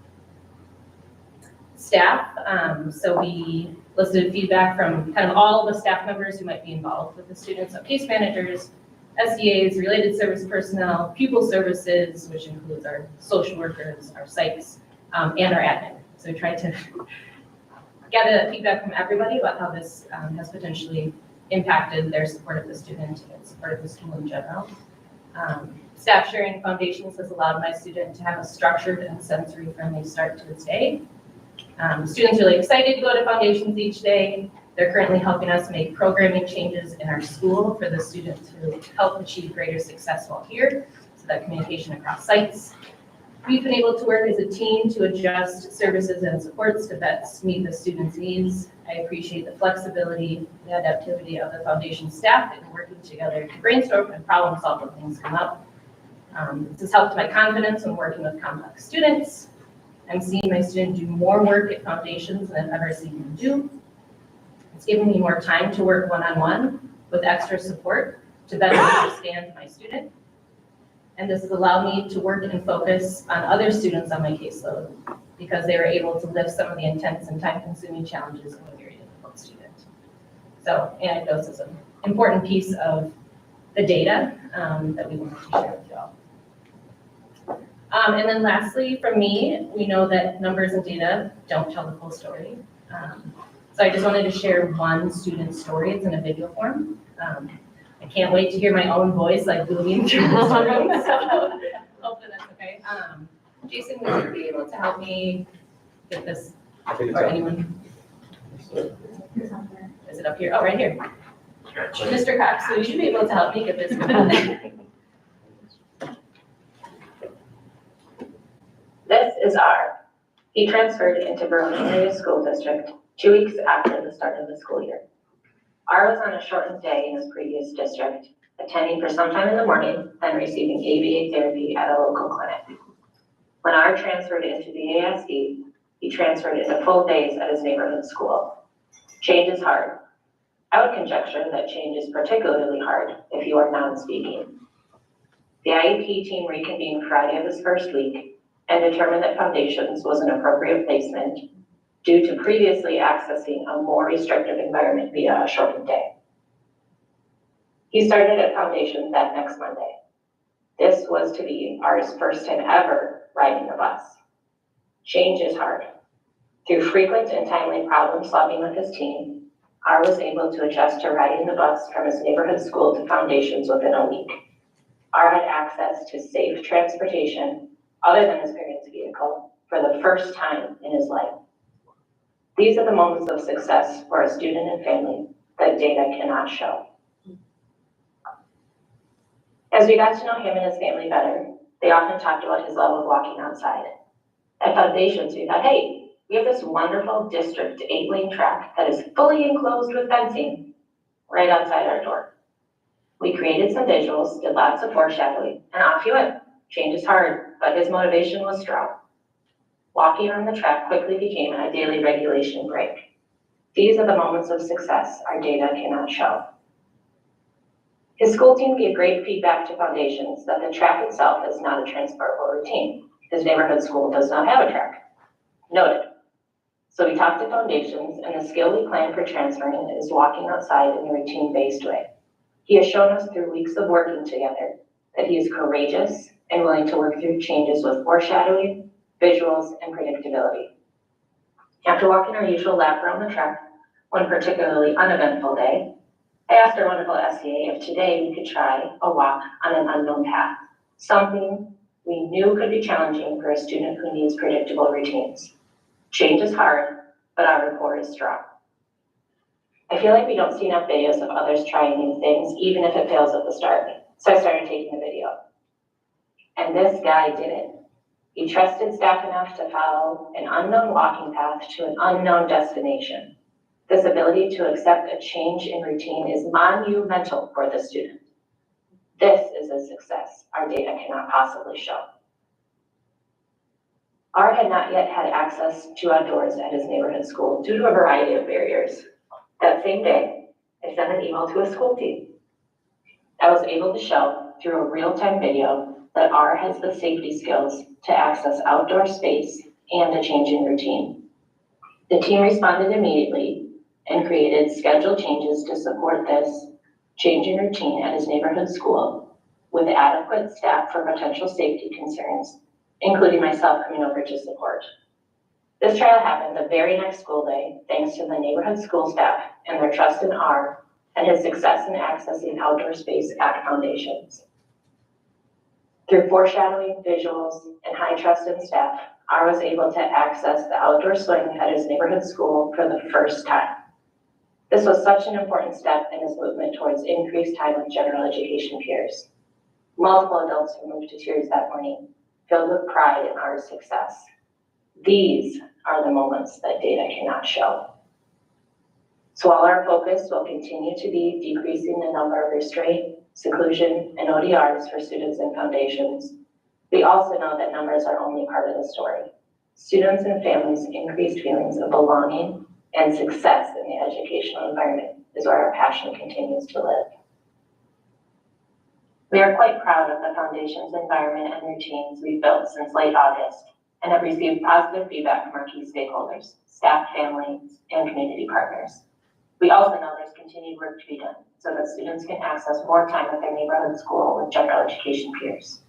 Staff, so we listed feedback from kind of all the staff members who might be involved with the students, so case managers, SEAs, related service personnel, pupil services, which includes our social workers, our psychs, and our admin. So we tried to get feedback from everybody about how this has potentially impacted their support of the student and support of the school in general. Staff sharing Foundations has allowed my student to have a structured and sensory-friendly start to his day. Students really excited to go to Foundations each day. They're currently helping us make programming changes in our school for the students who help achieve greater success while here, so that communication across sites. We've been able to work as a team to adjust services and supports to best meet the students' needs. I appreciate the flexibility, the adaptivity of the Foundation staff in working together to brainstorm and problem solve when things come up. This has helped my confidence when working with complex students. I'm seeing my student do more work at Foundations than I've ever seen him do. It's given me more time to work one-on-one with extra support to better understand my student. And this has allowed me to work and focus on other students on my caseload because they were able to lift some of the intense and time-consuming challenges of a very difficult student. So anecdotes is an important piece of the data that we wanted to share with you all. And then lastly, from me, we know that numbers and data don't tell the full story. So I just wanted to share one student story. It's in a video form. I can't wait to hear my own voice like booming through this room, so hopefully that's okay. Jason, would you be able to help me get this, or anyone? Is it up here? Oh, right here. Mr. Cox, so you should be able to help me get this. This is R. He transferred into Verona Area School District 2 weeks after the start of the school year. R was on a shortened day in his previous district, attending for some time in the morning and receiving ABA therapy at a local clinic. When R transferred into the ASD, he transferred into full days at his neighborhood school. Change is hard. I would conjecture that change is particularly hard if you are non-speaking. The IEP team reconvened Friday of his first week and determined that Foundations was an appropriate placement due to previously accessing a more restrictive environment via a shortened day. He started at Foundations that next Monday. This was to be R's first time ever riding the bus. Change is hard. Through frequent and timely problem solving with his team, R was able to adjust to riding the bus from his neighborhood school to Foundations within a week. R had access to safe transportation other than his parents' vehicle for the first time in his life. These are the moments of success for a student and family that data cannot show. As we got to know him and his family better, they often talked about his love of walking outside. At Foundations, we thought, hey, we have this wonderful district 8-lane track that is fully enclosed with fencing right outside our door. We created some visuals, did lots of foreshadowing, and off he went. Change is hard, but his motivation was strong. Walking on the track quickly became a daily regulation break. These are the moments of success our data cannot show. His school team gave great feedback to Foundations that the track itself is not a transferable routine. His neighborhood school does not have a track. Noted. So we talked to Foundations, and the skill we plan for transferring is walking outside in a routine-based way. He has shown us through weeks of working together that he is courageous and willing to work through changes with foreshadowing, visuals, and predictability. After walking our usual lap around the track, one particularly uneventful day, I asked our wonderful SEA if today we could try a walk on an unknown path, something we knew could be challenging for a student who needs predictable routines. Change is hard, but our rapport is strong. I feel like we don't see enough videos of others trying new things, even if it fails at the start. So I started taking the video. And this guy did it. He trusted staff enough to follow an unknown walking path to an unknown destination. This ability to accept a change in routine is monumental for the student. This is a success our data cannot possibly show. R had not yet had access to outdoors at his neighborhood school due to a variety of barriers. That same day, I sent an email to his school team. I was able to show through a real-time video that R has the safety skills to access outdoor space and a change in routine. The team responded immediately and created schedule changes to support this change in routine at his neighborhood school with adequate staff for potential safety concerns, including myself coming over to support. This trial happened the very next school day, thanks to the neighborhood school staff and their trust in R and his success in accessing outdoor space at Foundations. Through foreshadowing, visuals, and high trust in staff, R was able to access the outdoor swing at his neighborhood school for the first time. This was such an important step in his movement towards increased time with general education peers. Multiple adults were moved to tears that morning, filled with pride in R's success. These are the moments that data cannot show. So while our focus will continue to be decreasing the number of restraint, seclusion, and ODRs for students in Foundations, we also know that numbers are only part of the story. Students and families' increased feelings of belonging and success in the educational environment is where our passion continues to live. We are quite proud of the Foundations environment and routines we've built since late August and have received positive feedback from our key stakeholders, staff, families, and community partners. We also know there's continued work to be done so that students can access more time with their neighborhood school with general education peers.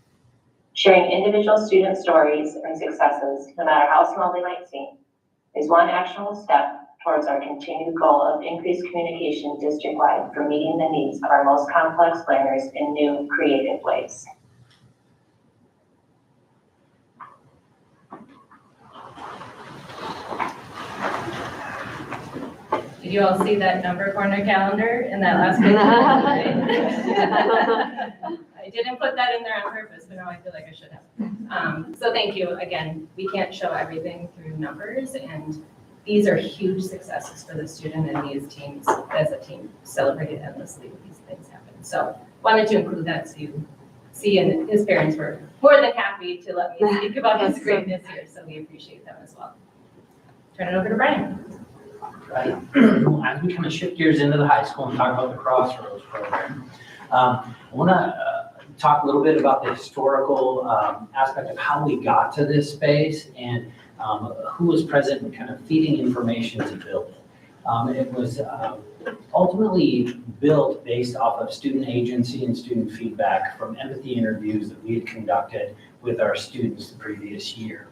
Sharing individual student stories and successes, no matter how small they might seem, is one actionable step towards our continued goal of increased communication district-wide for meeting the needs of our most complex learners in new, creative ways. Did you all see that number corner calendar in that last picture? I didn't put that in there on purpose, but now I feel like I should have. So thank you. Again, we can't show everything through numbers, and these are huge successes for the student, and these teams, as a team, celebrated endlessly when these things happen. So wanted to include that so you see, and his parents were more than happy to let me speak about his That's greatness here, so we appreciate them as well. Turn it over to Brian. Right. As we kind of shift gears into the high school and talk about the Crossroads program, I want to talk a little bit about the historical aspect of how we got to this space and who was present and kind of feeding information to build it. It was ultimately built based off of student agency and student feedback from empathy interviews that we had conducted with our students the previous year.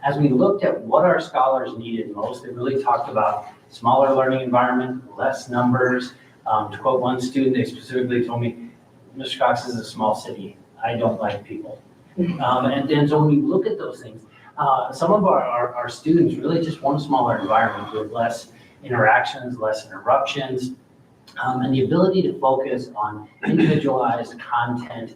As we looked at what our scholars needed most, they really talked about smaller learning environment, less numbers. To quote one student, they specifically told me, Mr. Cox is a small city. I don't like people. And so when you look at those things, some of our students really just want a smaller environment with less interactions, less interruptions, and the ability to focus on individualized content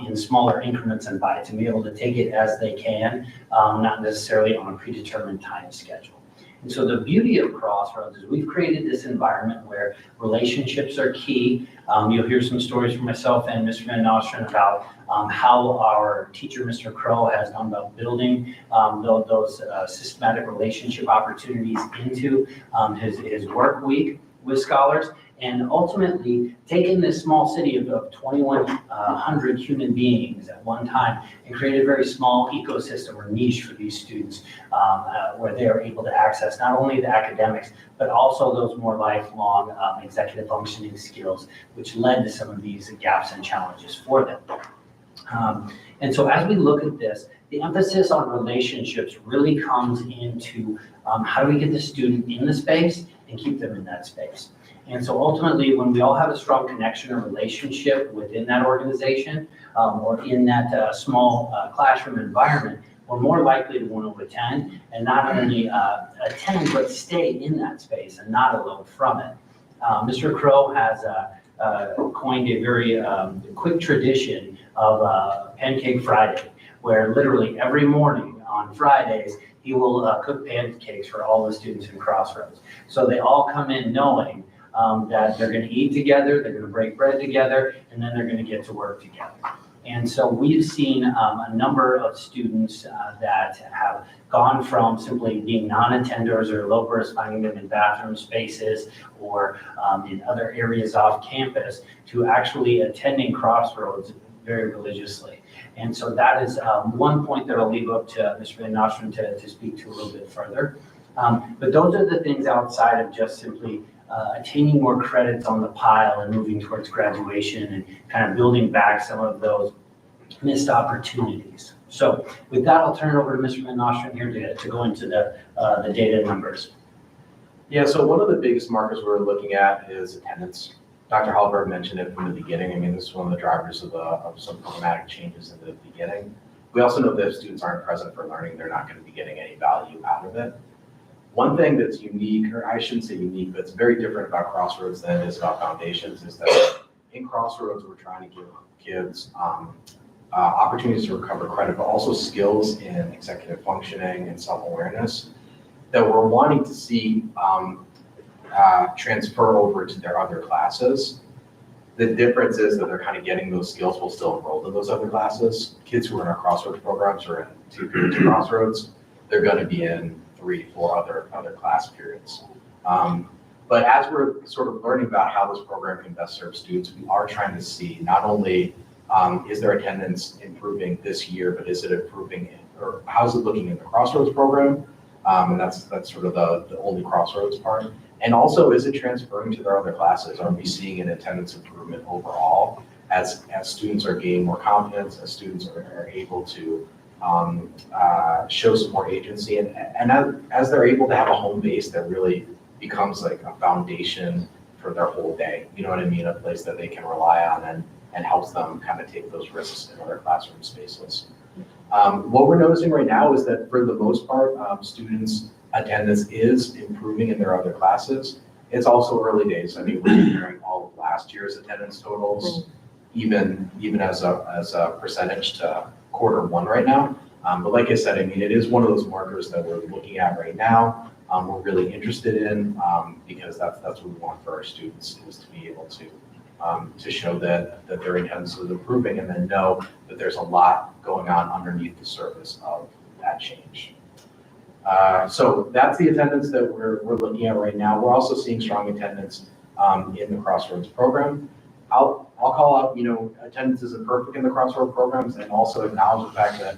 in smaller increments and bites and be able to take it as they can, not necessarily on a predetermined time schedule. And so the beauty of Crossroads is we've created this environment where relationships are key. You'll hear some stories from myself and Mr. Van Nostrand about how our teacher, Mr. Crow, has gone about building those systematic relationship opportunities into his work week with scholars, and ultimately taken this small city of 2,100 human beings at one time and created a very small ecosystem or niche for these students where they are able to access not only the academics, but also those more lifelong executive functioning skills, which led to some of these gaps and challenges for them. And so as we look at this, the emphasis on relationships really comes into how do we get the student in the space and keep them in that space. And so ultimately, when we all have a strong connection or relationship within that organization or in that small classroom environment, we're more likely to want to attend and not only attend, but stay in that space and not alone from it. Mr. Crow has coined a very quick tradition of Pancake Friday, where literally every morning on Fridays, he will cook pancakes for all the students in Crossroads. So they all come in knowing that they're going to eat together, they're going to break bread together, and then they're going to get to work together. And so we've seen a number of students that have gone from simply being non-attenders or low-burst, finding them in bathroom spaces or in other areas off campus to actually attending Crossroads very religiously. And so that is one point that I'll leave up to Mr. Van Nostrand to speak to a little bit further. But those are the things outside of just simply attaining more credits on the pile and moving towards graduation and kind of building back some of those missed opportunities. So with that, I'll turn it over to Mr. Van Nostrand here to go into the data numbers. Yeah, so one of the biggest markers we're looking at is attendance. Dr. Hallberg mentioned it from the beginning. I mean, this is one of the drivers of some programmatic changes in the beginning. We also know that if students aren't present for learning, they're not going to be getting any value out of it. One thing that's unique, or I shouldn't say unique, but it's very different about Crossroads than it is about Foundations, is that in Crossroads, we're trying to give kids opportunities to recover credit, but also skills in executive functioning and self-awareness that we're wanting to see transfer over to their other classes. The difference is that they're kind of getting those skills while still enrolled in those other classes. Kids who are in our Crossroads programs or in 2 periods of Crossroads, they're going to be in 3, 4 other class periods. But as we're sort of learning about how this program can best serve students, we are trying to see not only is their attendance improving this year, but is it improving, or how's it looking in the Crossroads program? And that's sort of the only Crossroads part. And also, is it transferring to their other classes? Are we seeing an attendance improvement overall as students are gaining more confidence, as students are able to show some more agency, and as they're able to have a home base that really becomes like a foundation for their whole day, you know what I mean? A place that they can rely on and helps them kind of take those risks in other classroom spaces. What we're noticing right now is that for the most part, students' attendance is improving in their other classes. It's also early days. I mean, we're comparing all of last year's attendance totals, even as a percentage to Q1 right now. But like I said, I mean, it is one of those markers that we're looking at right now. We're really interested in because that's what we want for our students, is to be able to to show that their attendance is improving, and then know that there's a lot going on underneath the surface of that change. So that's the attendance that we're looking at right now. We're also seeing strong attendance in the Crossroads program. I'll call out, attendance isn't perfect in the Crossroads programs, and also acknowledge the fact that,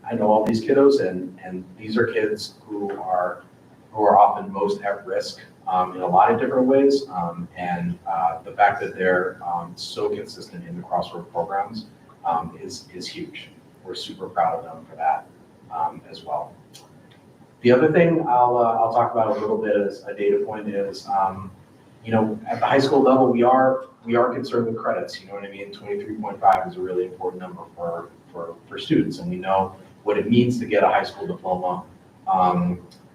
I know all these kiddos, and these are kids who are often most at risk in a lot of different ways. And the fact that they're so consistent in the Crossroads programs is huge. We're super proud of them for that as well. The other thing I'll talk about a little bit as a data point is, at the high school level, we are concerned with credits. You know what I mean? 23.5 is a really important number for students, and we know what it means to get a high school diploma.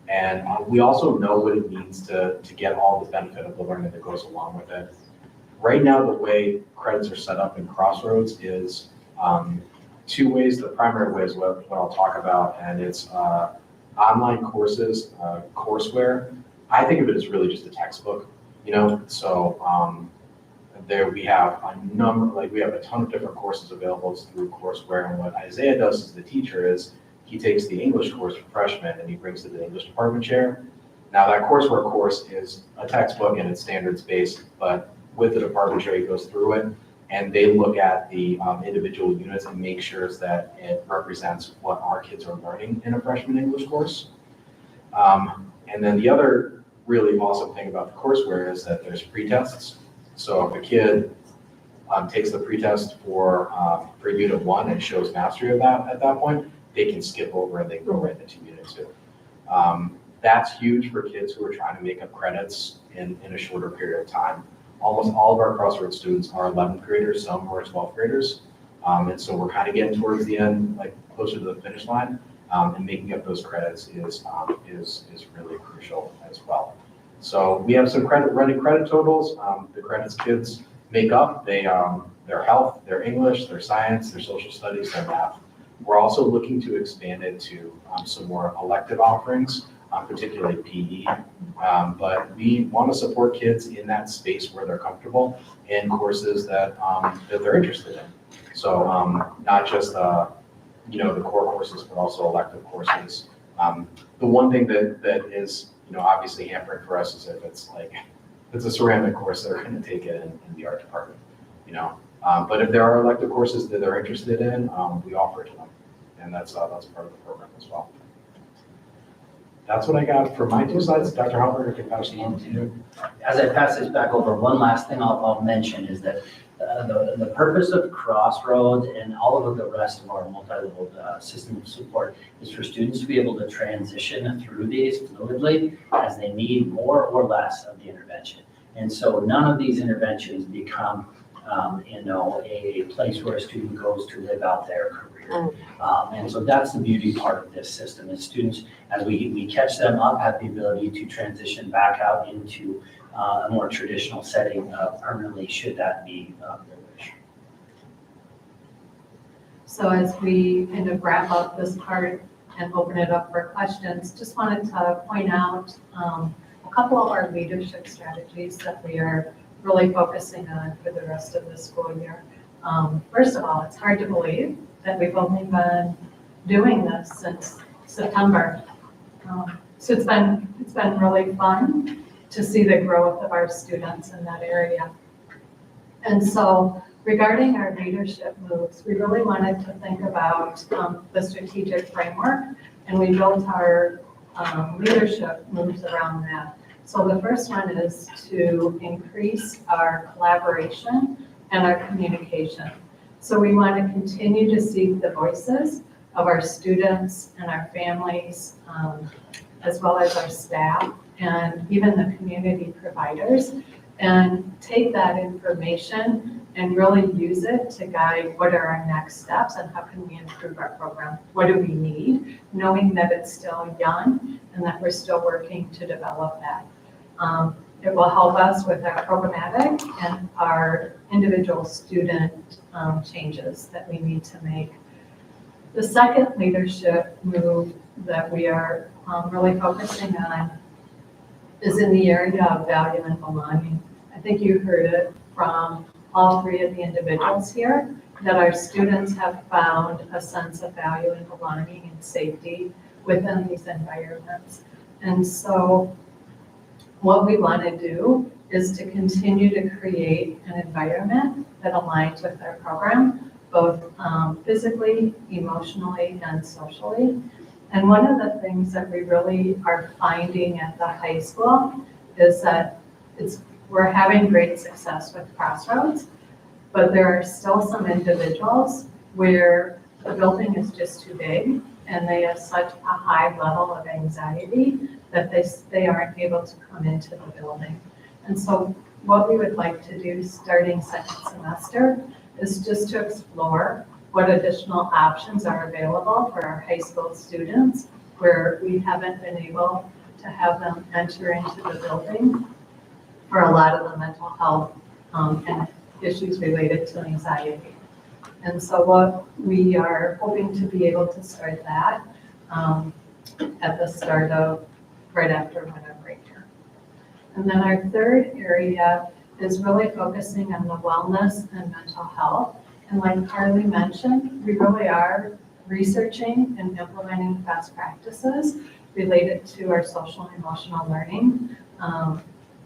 And we also know what it means to get all the benefit of the learning that goes along with it. Right now, the way credits are set up in Crossroads is two ways. The primary way is what I'll talk about, and it's online courses, courseware. I think of it as really just a textbook, so there we have we have a ton of different courses available through courseware, and what Isaiah does as the teacher is he takes the English course for freshmen and he brings it to the English department chair. Now that courseware course is a textbook and it's standards based, but with the department chair he goes through it and they look at the individual units and make sure that it represents what our kids are learning in a freshman English course. And then the other really awesome thing about the courseware is that there's pretests. So if a kid takes the pretest for unit 1 and shows mastery of that at that point, they can skip over and they go right into unit 2. That's huge for kids who are trying to make up credits in a shorter period of time. Almost all of our Crossroads students are 11th graders, some are 12th graders. And so we're kind of getting towards the end, like closer to the finish line, and making up those credits is really crucial as well. So we have some running credit totals. The credits kids make up, their health, their English, their science, their social studies, their math. We're also looking to expand it to some more elective offerings, particularly PE. But we want to support kids in that space where they're comfortable in courses that they're interested in. So not just the core courses, but also elective courses. The one thing that is obviously hampering for us is if it's a ceramic course, they're going to take it in the art department. But if there are elective courses that they're interested in, we offer it to them, and that's part of the program as well. That's what I got for my 2 slides. Dr. Halberger can pass it on to you. As I pass this back over, one last thing I'll mention is that the purpose of Crossroads and all of the rest of our multi-level system of support is for students to be able to transition through these fluidly as they need more or less of the intervention. And so none of these interventions become a place where a student goes to live out their career. And so that's the beauty part of this system is students, as we catch them up, have the ability to transition back out into a more traditional setting permanently, should that be their wish. So as we kind of wrap up this part and open it up for questions, just wanted to point out a couple of our leadership strategies that we are really focusing on for the rest of the school year. First of all, it's hard to believe that we've only been doing this since September. So it's been really fun to see the growth of our students in that area. And so regarding our leadership moves, we really wanted to think about the strategic framework, and we built our leadership moves around that. So the first one is to increase our collaboration and our communication. So we want to continue to seek the voices of our students and our families, as well as our staff and even the community providers, and take that information and really use it to guide what are our next steps and how can we improve our program? What do we need? Knowing that it's still young and that we're still working to develop that. It will help us with our programmatic and our individual student changes that we need to make. The second leadership move that we are really focusing on is in the area of value and belonging. I think think you heard it from all three of the individuals here, that our students have found a sense of value and belonging and safety within these environments. And so what we want to do is to continue to create an environment that aligns with our program, both physically, emotionally, and socially. And one of the things that we really are finding at the high school is that we're having great success with Crossroads, but there are still some individuals where the building is just too big and they have such a high level of anxiety that they aren't able to come into the building. And so what we would like to do starting second semester is just to explore what additional options are available for our high school students where we haven't been able to have them enter into the building for a lot of the mental health and issues related to anxiety. And so what we are hoping to be able to start that at the start of right after winter break here. And then our third area is really focusing on the wellness and mental health. And like Carly mentioned, we really are researching and implementing best practices related to our social and emotional learning.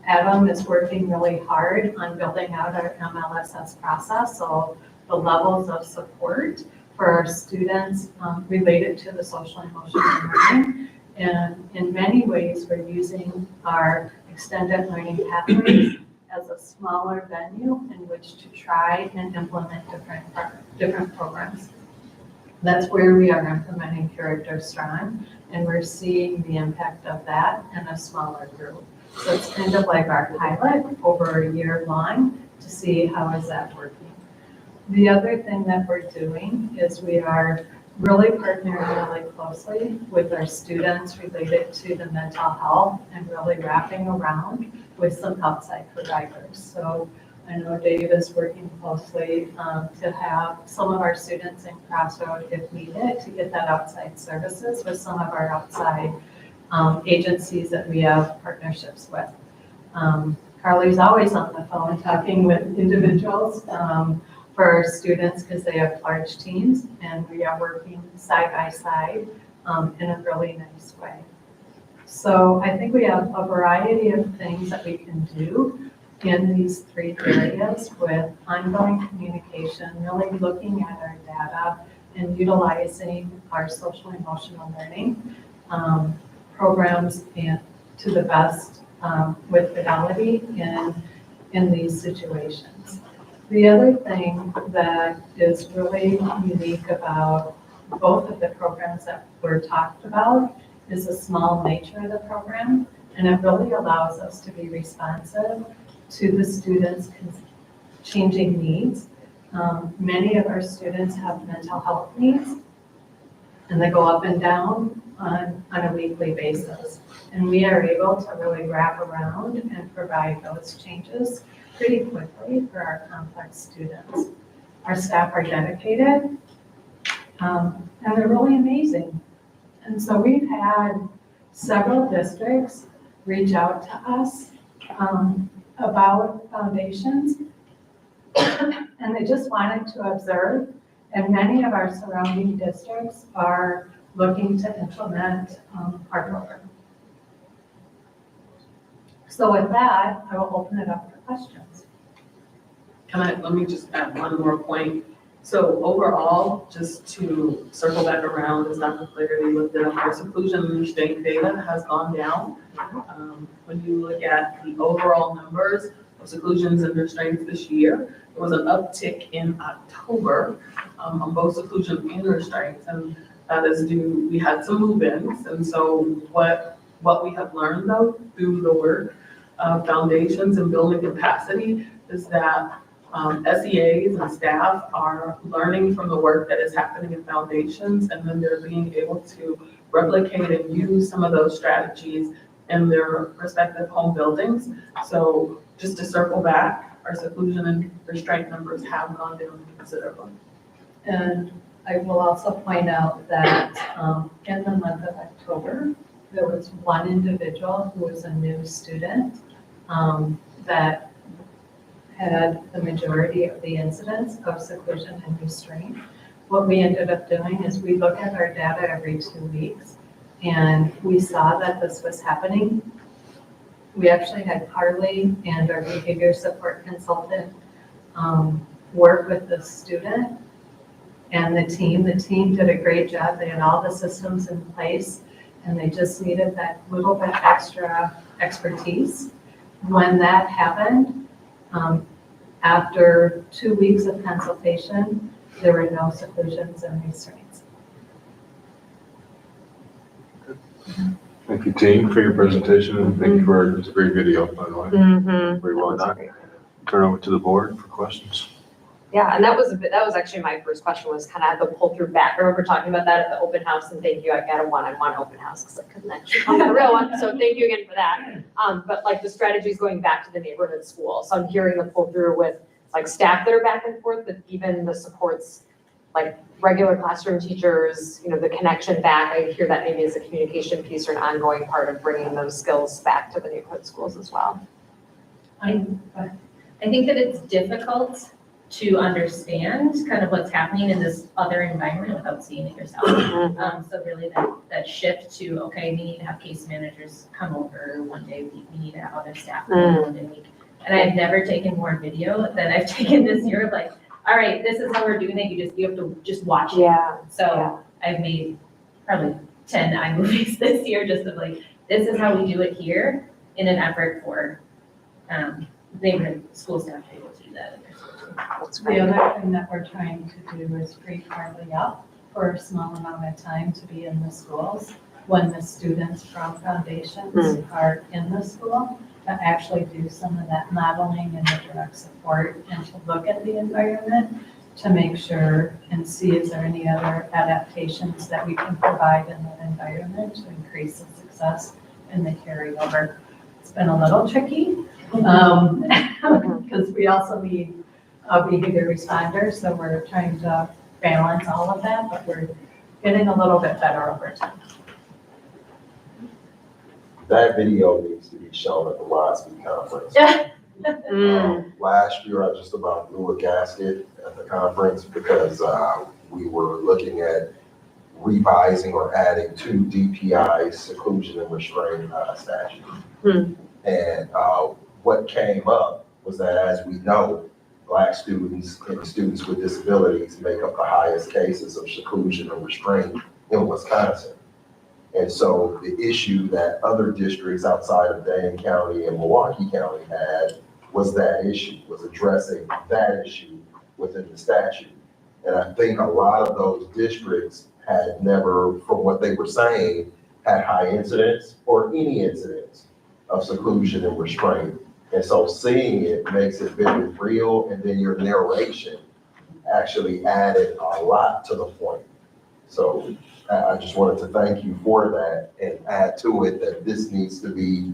Adam is working really hard on building out our MLSS process, so the levels of support for our students related to the social and emotional learning. And in many ways, we're using our extended learning pathways as a smaller venue in which to try and implement different programs. That's where we are implementing Character Strong, and we're seeing the impact of that in a smaller group. So it's kind of like our pilot over a year long to see how is that working. The other thing that we're doing is we are really partnering really closely with our students related to the mental health and really wrapping around with some outside providers. So I know Dave is working closely to have some of our students in Crossroad, if needed, to get that outside services with some of our outside agencies that we have partnerships with. Carly's always on the phone talking with individuals for our students because they have large teams, and we are working side by side in a really nice way. So I think we have a variety of things that we can do in these three areas with ongoing communication, really looking at our data and utilizing our social emotional learning programs and to the best with fidelity in these situations. The other thing that is really unique about both of the programs that were talked about is the small nature of the program, and it really allows us to be responsive to the students' changing needs. Many of our students have mental health needs, and they go up and down on a weekly basis. And we are able to really wrap around and provide those changes pretty quickly for our complex students. Our staff are dedicated, and they're really amazing. And so we've had several districts reach out to us about foundations, and they just wanted to observe, and many of our surrounding districts are looking to implement our program. So with that, I will open it up for questions. Let me just add one more point. So overall, just to circle back around, as Dr. Clarity looked at, our seclusion and restraint data has gone down. When you look at the overall numbers of seclusions and restraints this year, there was an uptick in October on both seclusion and restraints, and that is due, we had some move-ins, and so what we have learned though through the work of foundations and building capacity is that SEAs and staff are learning from the work that is happening in foundations, and then they're being able to replicate and use some of those strategies in their respective home buildings. So just to circle back, our seclusion and restraint numbers have gone down considerably. And I will also point out that in the month of October, there was one individual who was a new student that had the majority of the incidents of seclusion and restraint. What we ended up doing is we look at our data every 2 weeks, and we saw that this was happening. We actually had Carly and our behavior support consultant work with the student and the team. The team did a great job. They had all the systems in place, and they just needed that little bit extra expertise. When that happened, after 2 weeks of consultation, there were no seclusions and restraints. Thank you, team, for your presentation, and thank you for, it's a great video, by the way. Very well done. Turn over to the board for questions. Yeah, and that was actually my first question, was kind of the pull through back. I remember talking about that at the open house, and thank you, I got a one-on-one open house because I couldn't actually come to the real one, so thank you again for that. But like the strategies going back to the neighborhood school, so I'm hearing the pull through with like staff that are back and forth, but even the supports, like regular classroom teachers, the connection back. I hear that maybe as a communication piece or an ongoing part of bringing those skills back to the neighborhood schools as well. I think that it's difficult to understand kind of what's happening in this other environment without seeing it yourself. So really that shift to, okay, we need to have case managers come over one day a week, we need to have other staff come over one day a week. And I've never taken more video than I've taken this year, like, all right, this is how we're doing it, you have to just watch it. Yeah. So I've made probably 10 iMovies this year, just of like, this is how we do it here, in an effort for neighborhood school staff to be able to do that. The other thing that we're trying to do is free Carly up for a small amount of time to be in the schools when the students from foundations are in the school, to actually do some of that modeling and the direct support, and to look at the environment to make sure and see is there any other adaptations that we can provide in that environment to increase the success and the carryover. It's been a little tricky because we also need a behavior responder, so we're trying to balance all of that, but we're getting a little bit better over time. That video needs to be shown at the WASB conference. Last year, I just about blew a gasket at the conference because we were looking at revising or adding 2 DPI seclusion and restraint statutes. And what came up was that, as we know, Black students and students with disabilities make up the highest cases of seclusion and restraint in Wisconsin. And so the issue that other districts outside of Dane County and Milwaukee County had was that issue, was addressing that issue within the statute. And I think a lot of those districts had never, from what they were saying, had high incidents or any incidents of seclusion and restraint. And so seeing it makes it very real, and then your narration actually added a lot to the point. So I just wanted to thank you for that and add to it that this needs to be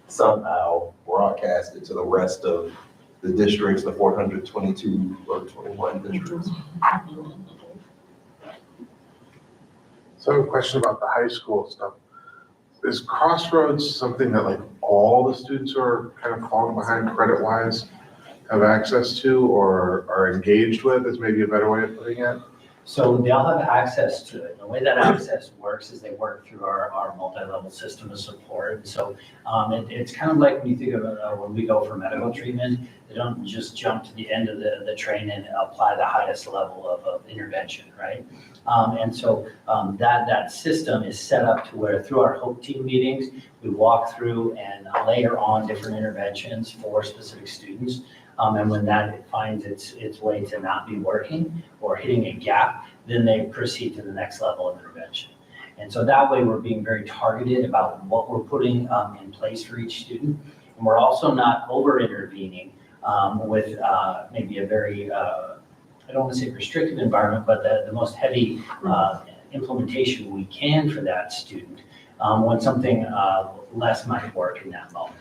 somehow broadcasted to the rest of the districts, the 422 or 21 districts. So I have a question about the high school stuff. Is Crossroads something that like all the students who are kind of falling behind credit-wise have access to or are engaged with, is maybe a better way of putting it? So they all have access to it. The way that access works is they work through our multi-level system of support. So it's kind of like when you think of when we go for medical treatment, they don't just jump to the end of the train and apply the highest level of intervention, right? And so that system is set up to where through our Hope Team meetings, we walk through and layer on different interventions for specific students. And when that finds its way to not be working or hitting a gap, then they proceed to the next level of intervention. And so that way we're being very targeted about what we're putting in place for each student. And we're also not over-intervening with maybe a very, I don't want to say restrictive environment, but the most heavy implementation we can for that student when something less might work in that moment.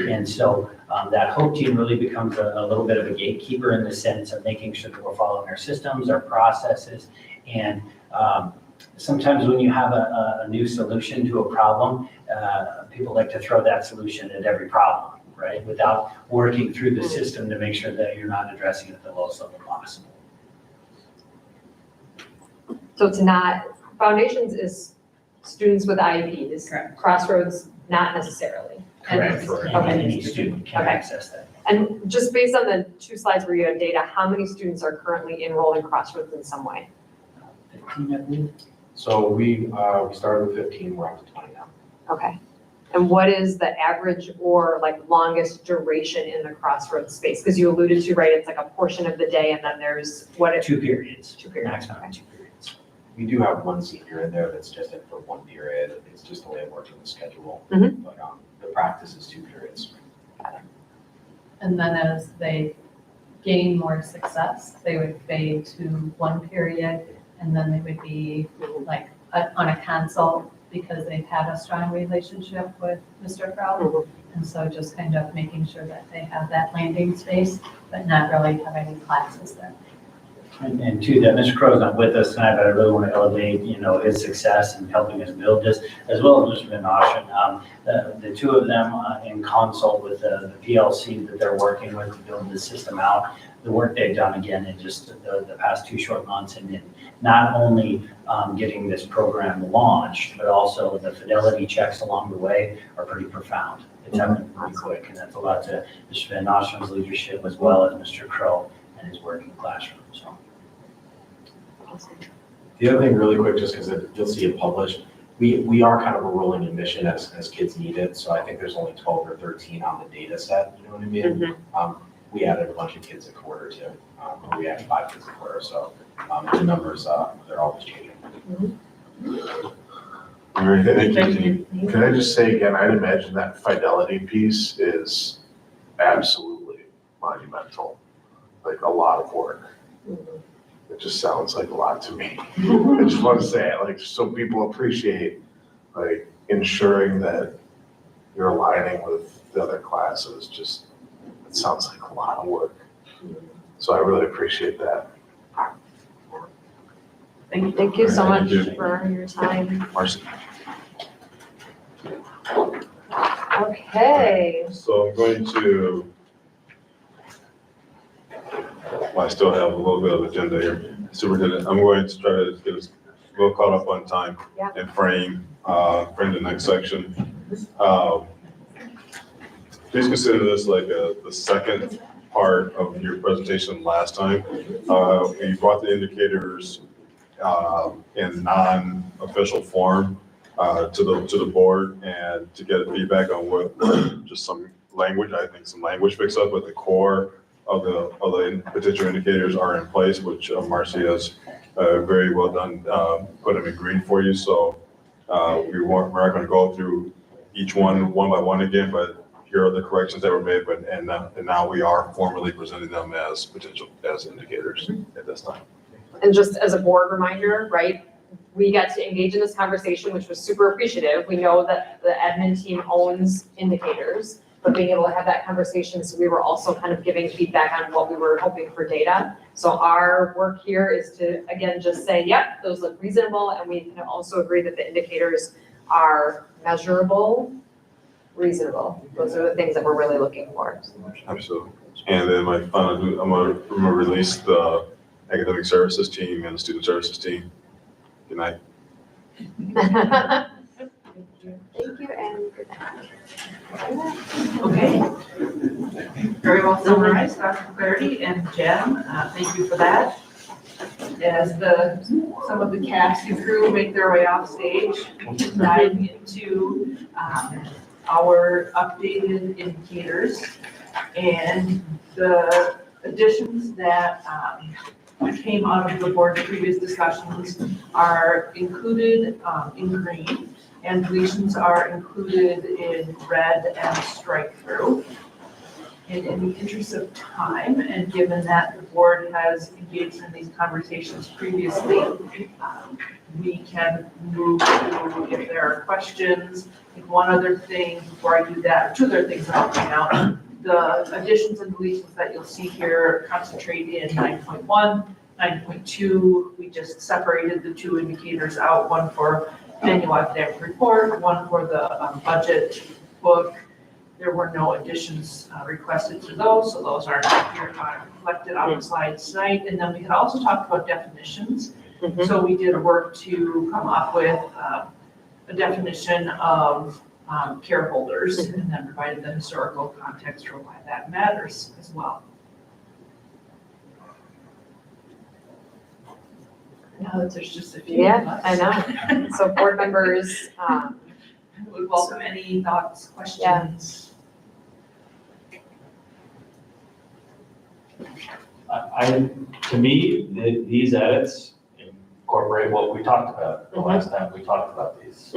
And so that Hope Team really becomes a little bit of a gatekeeper in the sense of making sure that we're following our systems, our processes. And sometimes when you have a new solution to a problem, people like to throw that solution at every problem. right? Without working through the system to make sure that you're not addressing it at the lowest level possible. So it's not, Foundations is students with IEPs. Correct. Crossroads, not necessarily. Correct, for any student can Okay. access that. And just based on the 2 slides where you had data, how many students are currently enrolled in Crossroads in some way? 15, I believe. So we started with 15, we're up to 20 now. Okay. And what is the average or like longest duration in the Crossroads space? Because you alluded to, right, it's like a portion of the day and then there's what? 2 periods. 2 periods. Maximum 2 periods. We do have one senior in there that's just in for 1 period. It's just the way it works in the schedule. Mhm. But the practice is 2 periods. And then as they gain more success, they would fade to 1 period, and then they would be like on a consult because they've had a strong relationship with Mr. Crowe. And so just kind of making sure that they have that landing space, but not really have any classes there. And to that, Mr. Crow's not with us tonight, but I really want to elevate, his success in helping us build this, as well as Mr. Van Oschen. The 2 of them in consult with the PLC that they're working with to build this system out. The work they've done again in just the past 2 short months, and in not only getting this program launched, but also the fidelity checks along the way are pretty profound. It's happened pretty quick, and that's a lot to Mr. Van Oschen's leadership as well as Mr. Crow and his work in the classroom. So. The other thing really quick, just because you'll see it published, we are kind of a rolling admission as kids need it. So I think there's only 12 or 13 on the data set, you know what I mean? We added a bunch of kids a quarter too. We added 5 kids a quarter, so the numbers, they're always changing. All right, thank you. Can I just say again, I'd imagine that fidelity piece is absolutely monumental, like a lot of work. It just sounds like a lot to me. I just want to say it, like, so people appreciate, like, ensuring that you're aligning with the other classes, just, it sounds like a lot of work. So I really appreciate that. Thank you so much Thank you. for your time. Marcy? Okay. So I'm going to, I still have a little bit of agenda here. Superintendent, I'm going to try to get us a little caught up on time Yeah. and frame the next section. Please consider this like the second part of your presentation last time. We brought the indicators in non-official form to the board and to get feedback on what just some language, I think some language fix up, but the core of the potential indicators are in place, which Marcy has very well done, put them in green for you. So we're not going to go through each one by one again, but here are the corrections that were made. And now we are formally presenting them as as indicators at this time. And just as a board reminder, right, we got to engage in this conversation, which was super appreciative. We know that the admin team owns indicators, but being able to have that conversation, so we were also kind of giving feedback on what we were hoping for data. So our work here is to, again, just say, yep, those look reasonable, and we can also agree that the indicators are measurable, reasonable. Those are the things that we're really looking for. Absolutely. And then my final, I'm gonna release the academic services team and the student services team. Good night. Thank you, and good night. Okay. Very well summarized, Dr. Clarity and Jen, thank you for that. As some of the cast and crew make their way off stage, we can dive into our updated indicators and the additions that came out of the board's previous discussions are included in green, and deletions are included in red and strike through. And in the interest of time, and given that the board has engaged in these conversations previously, we can move to if there are questions. And one other thing before I do that, or 2 other things that I'll point out. The additions and deletions that you'll see here concentrate in 9.1, 9.2. We just separated the 2 indicators out, one for annual academic report, one for the budget book, There were no additions requested to those, so those are here reflected on the slides tonight. And then we had also talked about definitions. So we did work to come up with a definition of care holders and then provided the historical context for why that matters as well. Now that there's just a few of Yeah, us. I know. So board members, Would welcome any thoughts, questions. To me, these edits incorporate what we talked about the last time we talked about these.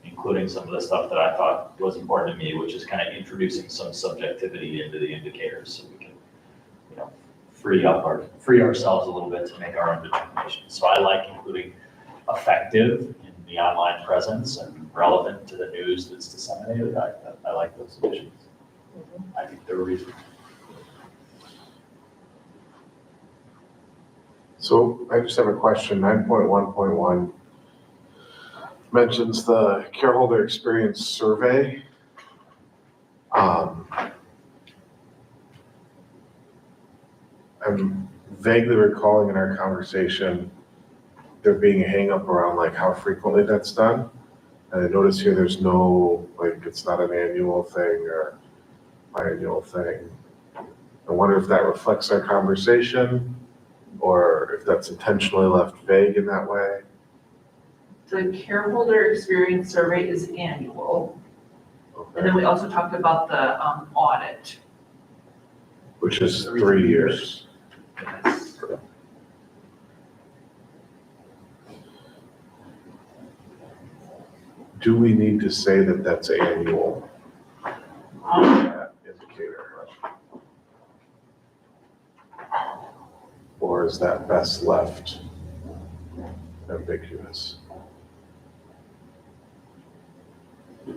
Including some of the stuff that I thought was important to me, which is kind of introducing some subjectivity into the indicators so we can, free ourselves a little bit to make our own determinations. So I like including effective in the online presence and relevant to the news that's disseminated. I like those additions. I think they're reasonable. So I just have a question. 9.1.1 mentions the careholder experience survey. I'm vaguely recalling in our conversation there being a hang up around like how frequently that's done. And I notice here there's no, like, it's not an annual thing or biannual thing. I wonder if that reflects our conversation or if that's intentionally left vague in that way. The care holder experience survey is annual. And then we also talked about the audit. Which is 3 years. Yes. Do we need to say that that's annual? That indicator? Or is that best left ambiguous? I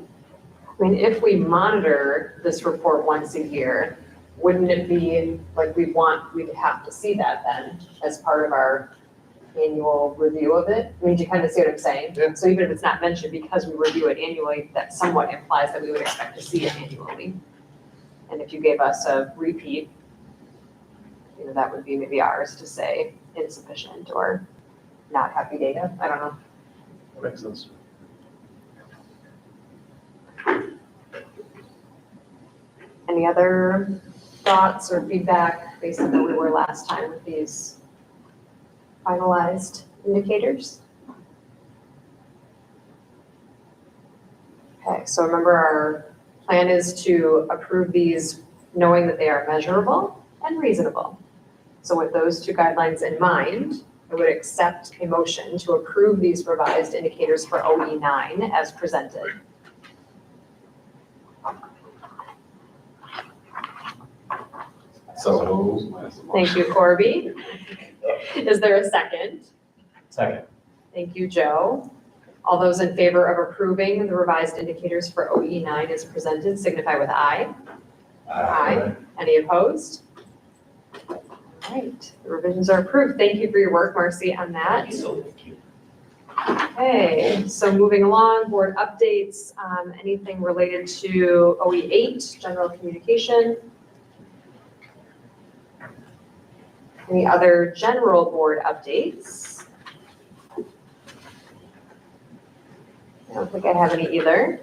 mean, if we monitor this report once a year, wouldn't it be like we'd have to see that then as part of our annual review of it? I mean, do you kind of see what I'm saying? Yeah. So even if it's not mentioned, because we review it annually, that somewhat implies that we would expect to see it annually. And if you gave us a repeat, that would be maybe ours to say insufficient or not happy data. I don't know. That makes sense. Any other thoughts or feedback based on where we were last time with these finalized indicators? Okay, so remember our plan is to approve these knowing that they are measurable and reasonable. So with those two guidelines in mind, I would accept a motion to approve these revised indicators for OE9 as presented. So. Thank you, Corby. Is there a second? Second. Thank you, Joe. All those in favor of approving the revised indicators for OE9 as presented signify with aye. Aye. Any opposed? All right, the revisions are approved. Thank you for your work, Marcy, on that. Okay, so moving along, board updates, anything related to OE8, general communication? Any other general board updates? I don't think I have any either.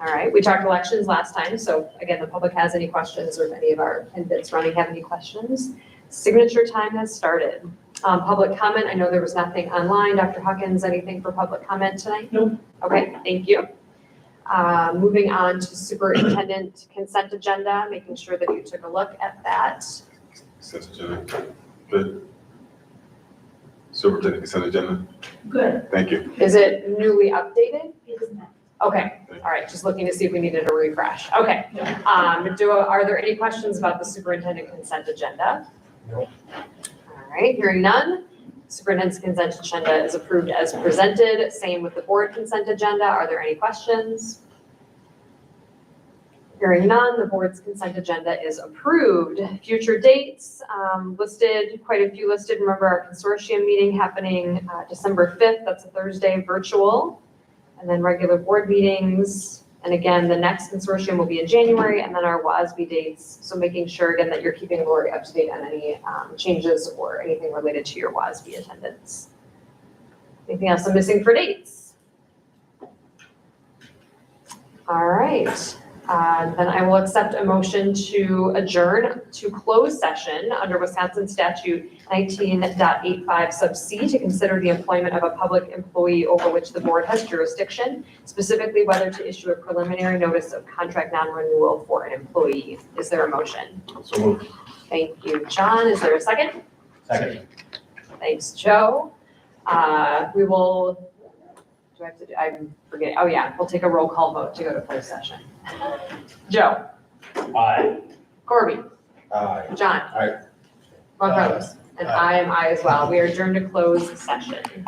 All right, we talked elections last time, so again, the public has any questions or if any of our candidates running have any questions. Signature time has started. Public comment, I know there was nothing online. Dr. Huckins, anything for public comment tonight? No. Okay, thank you. Moving on to superintendent consent agenda, making sure that you took a look at that. Consent agenda. Good. Superintendent consent agenda. Good. Thank you. Is it newly updated? Okay, all right, just looking to see if we needed a refresh. Okay. Are there any questions about the superintendent consent agenda? No. All right, hearing none. Superintendent's consent agenda is approved as presented. Same with the board consent agenda. Are there any questions? Hearing none, the board's consent agenda is approved. Future dates listed, quite a few listed. Remember our consortium meeting happening December 5th. That's a Thursday, virtual. And then regular board meetings And again, the next consortium will be in January, and then our WASB dates. So making sure again that you're keeping Lori up to date on any changes or anything related to your WASB attendance. Anything else I'm missing for dates? All right. Then I will accept a motion to adjourn to close session under Wisconsin statute 19.85 sub C to consider the employment of a public employee over which the board has jurisdiction, specifically whether to issue a preliminary notice of contract non-renewal for an employee. Is there a motion? So moved. Thank you, John. Is there a second? Second. Thanks, Joe. We will, do I have to, I'm forgetting, oh yeah, we'll take a roll call vote to go to closed session. Joe, Aye. Corby, Aye. John. Aye. Ron Carlos, and I am I as well. We are adjourned to closed session.